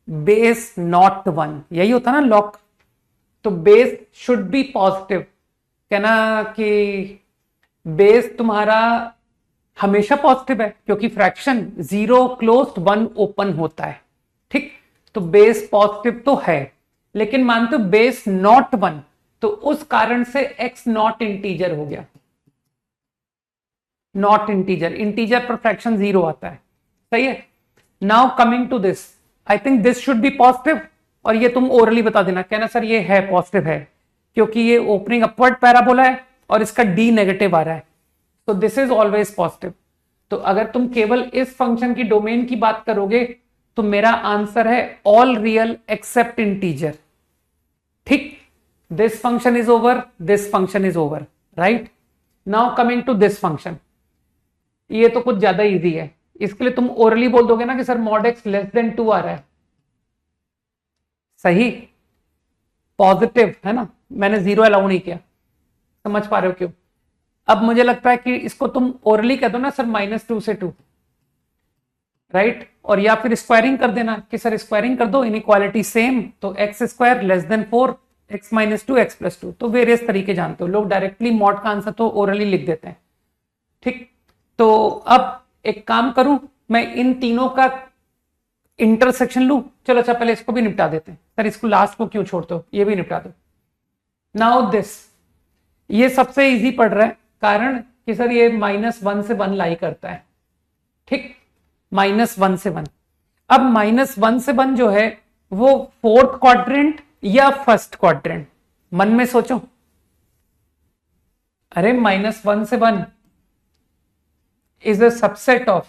base not 1, यही होता ना लॉक। तो बेस शुड बी पॉजिटिव, कहना कि बेस तुम्हारा हमेशा पॉजिटिव है, क्योंकि फ्रैक्शन 0 क्लोज्ड 1 ओपन होता है, ठीक। तो बेस पॉजिटिव तो है, लेकिन मानते हो बेस नॉट 1, तो उस कारण से x नॉट इंटीजर हो गया। नॉट इंटीजर, इंटीजर पर फ्रैक्शन 0 आता है, सही है। Now coming to this, I think this should be positive, और ये तुम ओरली बता देना, कहना सर ये है पॉजिटिव है, क्योंकि ये ओपनिंग अपवर्ड पैराबोला है और इसका d नेगेटिव आ रहा है, तो दिस इज ऑलवेज पॉजिटिव। तो अगर तुम केवल इस फंक्शन की डोमेन की बात करोगे तो मेरा आंसर है ऑल रियल एक्सेप्ट इंटीजर, ठीक। This function is over, this function is over, right. Now coming to this function, ये तो कुछ ज्यादा इजी है, इसके लिए तुम ओरली बोल दोगे ना कि sir mod x less than 2 आ रहा है, सही, पॉजिटिव है ना, मैंने 0 अलाउ नहीं किया, समझ पा रहे हो क्यों। अब मुझे लगता है कि इसको तुम ओरली कह दो ना सर -2 से 2, राइट, और या फिर स्क्वायरिंग कर देना कि सर स्क्वायरिंग कर दो, इनइक्वालिटी सेम, तो x² less than 4 x - 2 x + 2, तो वेरियस तरीके जानते हो लोग, डायरेक्टली मॉड का आंसर तो ओरली लिख देते हैं, ठीक। तो अब एक काम करूं, मैं इन तीनों का इंटरसेक्शन लूं। चलो अच्छा पहले इसको भी निपटा देते हैं, सर इसको लास्ट को क्यों छोड़ते हो, ये भी निपटा दो। नाउ दिस, ये सबसे इजी पड़ रहा है, कारण कि सर ये -1 से 1 लाई करता है, ठीक, -1 से 1। अब -1 से 1 जो है वो 4th क्वाड्रेंट या 1st क्वाड्रेंट, मन में सोचो। अरे -1 से 1 इज अ सबसेट ऑफ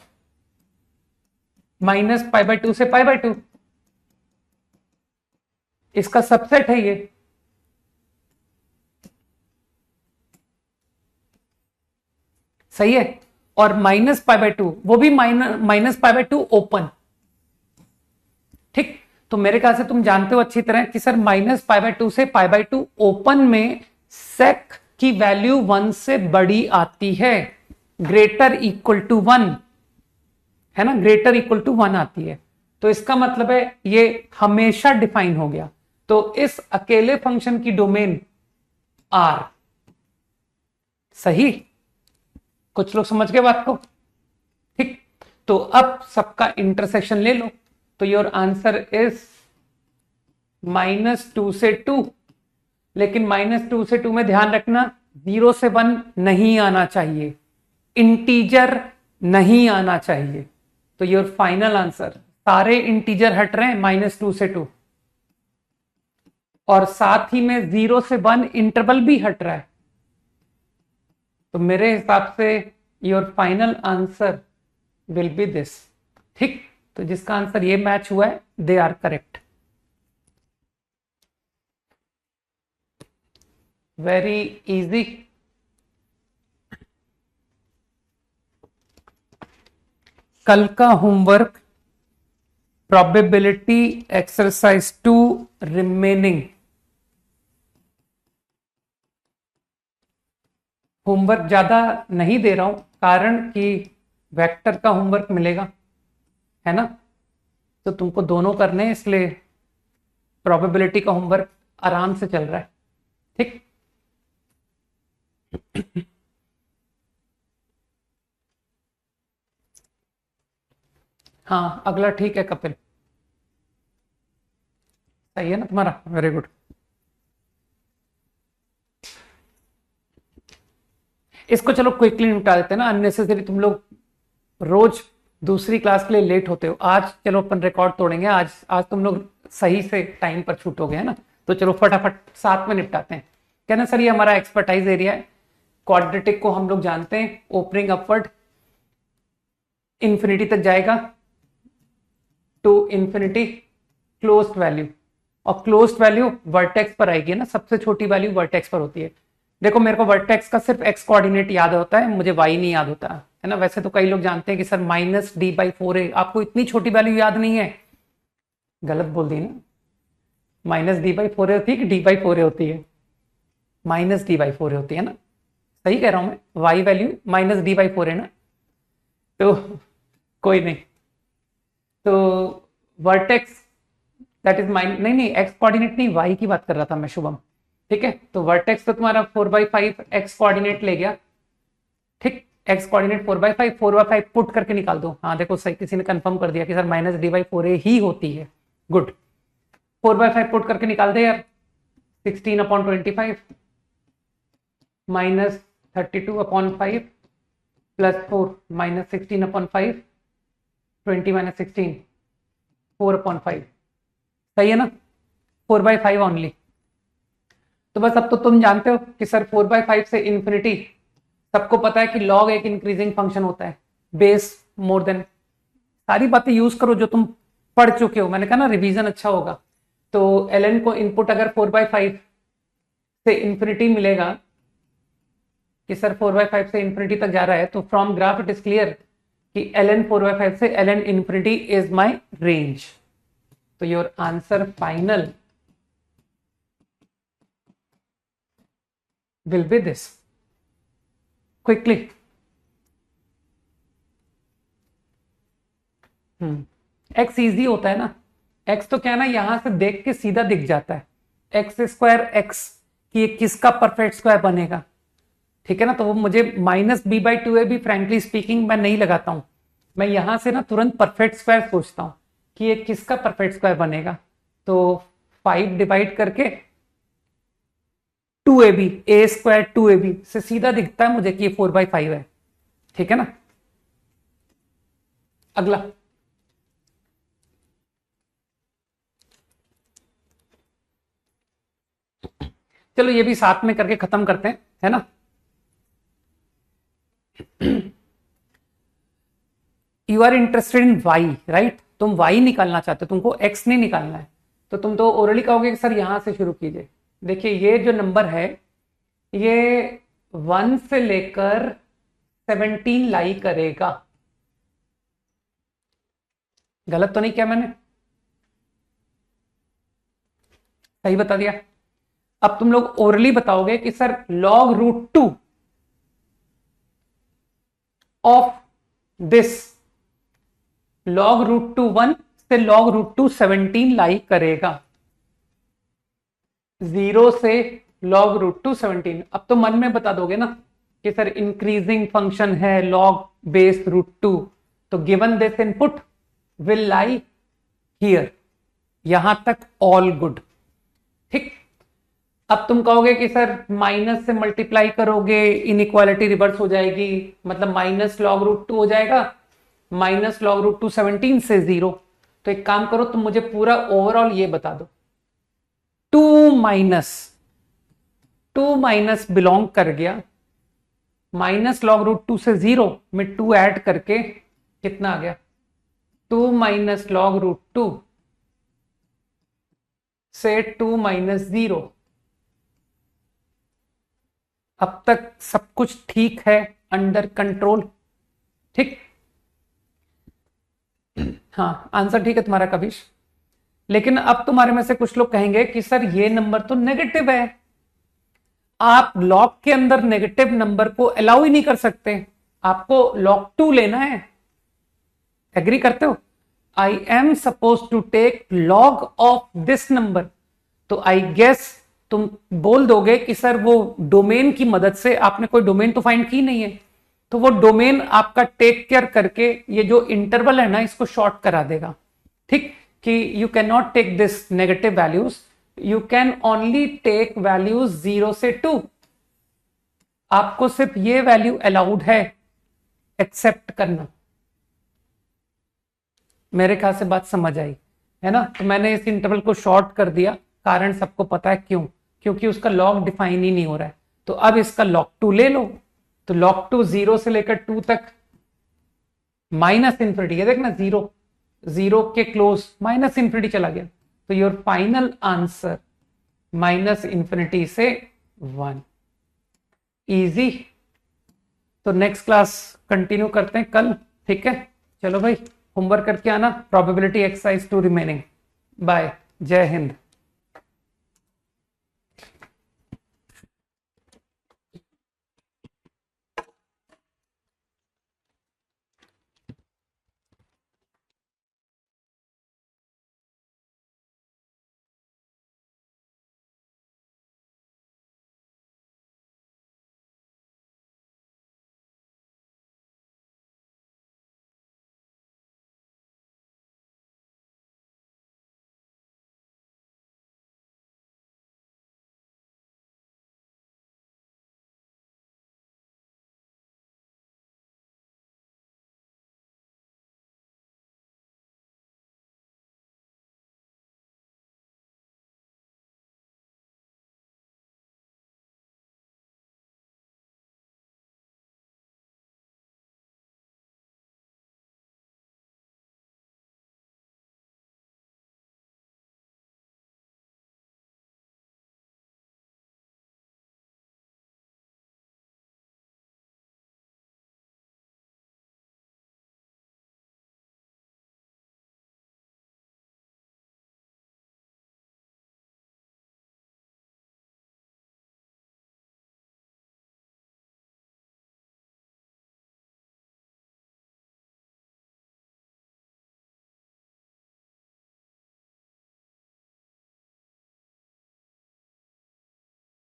-π/2 से π/2, इसका सबसेट है ये, सही है। और -π/2 वो भी -π/2 ओपन, ठीक। तो मेरे ख्याल से तुम जानते हो अच्छी तरह कि सर -π/2 से π/2 ओपन में सेक की वैल्यू 1 से बड़ी आती है, ग्रेटर इक्वल टू 1, है ना, ग्रेटर इक्वल टू 1 आती है। तो इसका मतलब है ये हमेशा डिफाइन हो गया। तो इस अकेले फंक्शन की डोमेन R, सही, कुछ लोग समझ गए बात को, ठीक। तो अब सबका इंटरसेक्शन ले लो, तो योर आंसर इज -2 से 2, लेकिन -2 से 2 में ध्यान रखना 0 से 1 नहीं आना चाहिए, इंटीजर नहीं आना चाहिए। तो योर फाइनल आंसर, सारे इंटीजर हट रहे हैं -2 से 2, और साथ ही में 0 से 1 इंटरवल भी हट रहा है। तो मेरे हिसाब से your final answer will be this, ठीक। तो जिसका आंसर ये मैच हुआ है, they are correct. Very easy. कल का homework probability exercise 2 remaining. Homework ज्यादा नहीं दे रहा हूं, कारण कि वेक्टर का होमवर्क मिलेगा, है ना, तो तुमको दोनों करने हैं, इसलिए प्रोबेबिलिटी का होमवर्क आराम से चल रहा है। ठीक। हाँ, अगला ठीक है कपिल, सही है ना तुम्हारा, वेरी गुड। इसको चलो क्विकली निपटा देते हैं ना, अननेसेसरी तुम लोग रोज दूसरी क्लास के लिए लेट होते हो। आज चलो अपन रिकॉर्ड तोड़ेंगे, आज आज तुम लोग सही से टाइम पर छूटोगे, है ना, तो चलो फटाफट साथ में निपटाते हैं। कहना सर ये हमारा एक्सपर्टाइज एरिया है, क्वाड्रेटिक को हम लोग जानते हैं, ओपनिंग अपवर्ड इंफिनिटी तक जाएगा टू इंफिनिटी क्लोज्ड वैल्यू, और क्लोज्ड वैल्यू वर्टेक्स पर आएगी ना, सबसे छोटी वैल्यू वर्टेक्स पर होती है। देखो मेरे को वर्टेक्स का सिर्फ एक्स कोऑर्डिनेट याद होता है, मुझे वाई नहीं याद होता है ना। वैसे तो कई लोग जानते हैं कि सर -d/4 है, आपको इतनी छोटी वैल्यू याद नहीं है, गलत बोल दी ना, -d/4 होती है कि d/4 होती है, -d/4 होती है ना, सही कह रहा हूं मैं, वाई वैल्यू -d/4 है ना, तो कोई नहीं, तो वर्टेक्स दैट इज नहीं एक्स कोऑर्डिनेट नहीं, वाई की बात कर रहा था मैं शुभम। ठीक है, तो वर्टेक्स तो तुम्हारा 4/5 एक्स कोऑर्डिनेट ले गया, ठीक, एक्स कोऑर्डिनेट 4/5, 4/5 पुट करके निकाल दो। हाँ देखो सही, किसी ने कंफर्म कर दिया कि सर -d/4 ही होती है, गुड। 4/5 पुट करके निकाल दे यार, 16/25 -32/5 +4 -16/5 20 - 16 4/5, सही है ना, 4/5 ओनली। तो बस अब तो तुम जानते हो कि सर 4/5 से इंफिनिटी, सबको पता है कि लॉग एक इंक्रीजिंग फंक्शन होता है, बेस मोर देन, सारी बातें यूज करो जो तुम पढ़ चुके हो, मैंने कहा ना रिवीजन अच्छा होगा। तो ln को इनपुट अगर 4/5 से इंफिनिटी मिलेगा कि सर 4/5 से इंफिनिटी तक जा रहा है, तो from graph it is clear कि ln 4/5 से ln infinity is my range. तो your answer final will be this quickly। x easy होता है ना, x तो क्या है ना, यहां से देख के सीधा दिख जाता है, x² x कि ये किसका परफेक्ट स्क्वायर बनेगा, ठीक है ना, तो वो मुझे -b/2a भी फ्रेंकली स्पीकिंग मैं नहीं लगाता हूं, मैं यहां से ना तुरंत परफेक्ट स्क्वायर सोचता हूं कि ये किसका परफेक्ट स्क्वायर बनेगा, तो 5 डिवाइड करके 2ab, a² 2ab से सीधा दिखता है मुझे कि ये 4/5 है, ठीक है ना। अगला चलो ये भी साथ में करके खत्म करते हैं, है ना। You are interested in y, right, तुम वाई निकालना चाहते हो, तुमको एक्स नहीं निकालना है, तो तुम तो ओरली कहोगे कि सर यहां से शुरू कीजिए। देखिए ये जो नंबर है ये 1 से लेकर 17 लाई करेगा, गलत तो नहीं किया मैंने, सही बता दिया। अब तुम लोग ओरली बताओगे कि sir log√2 of this, log√2 1 से log√2 17 लाई करेगा, 0 से log√2 17। अब तो मन में बता दोगे ना कि सर इंक्रीजिंग फंक्शन है log बेस √2, तो given this input will lie here, यहां तक ऑल गुड, ठीक। अब तुम कहोगे कि सर माइनस से मल्टीप्लाई करोगे इनइक्वालिटी रिवर्स हो जाएगी, मतलब -log√2 हो जाएगा, -log√2 17 से 0। तो एक काम करो, तुम मुझे पूरा ओवरऑल ये बता दो, 2 माइनस बिलोंग कर गया, -log√2 से 0 में 2 ऐड करके कितना आ गया, 2 माइनस लॉग रूट 2 से 2 माइनस 0। अब तक सब कुछ ठीक है, अंडर कंट्रोल, ठीक। हाँ, आंसर ठीक है तुम्हारा कविश। लेकिन अब तुम्हारे में से कुछ लोग कहेंगे कि सर ये नंबर तो नेगेटिव है, आप लॉग के अंदर नेगेटिव नंबर को अलाउ ही नहीं कर सकते, आपको log 2 लेना है। एग्री करते हो? I am suppose to take log of this number. तो आई गेस तुम बोल दोगे कि सर वो डोमेन की मदद से, आपने कोई डोमेन तो फाइंड की नहीं है, तो वो डोमेन आपका टेक केयर करके ये जो इंटरवल है ना इसको शॉर्ट करा देगा, ठीक। कि you can not take this negative values, you can only take values 0 से 2। आपको सिर्फ ये वैल्यू अलाउड है एक्सेप्ट करना। मेरे ख्याल से बात समझ आई है ना। तो मैंने इस इंटरवल को शॉर्ट कर दिया, कारण सबको पता है क्यों, क्योंकि उसका लॉग डिफाइन ही नहीं हो रहा है। तो अब इसका log 2 ले लो, तो log 2 0 से लेकर 2 तक माइनस इंफिनिटी है, देखना 0 0 के क्लोज माइनस इंफिनिटी चला गया, तो your final answer minus infinity से 1। इजी। तो नेक्स्ट क्लास कंटिन्यू करते हैं कल, ठीक है। चलो भाई, होमवर्क करके आना, प्रोबेबिलिटी एक्सरसाइज 2 रिमेनिंग। बाय, जय हिंद।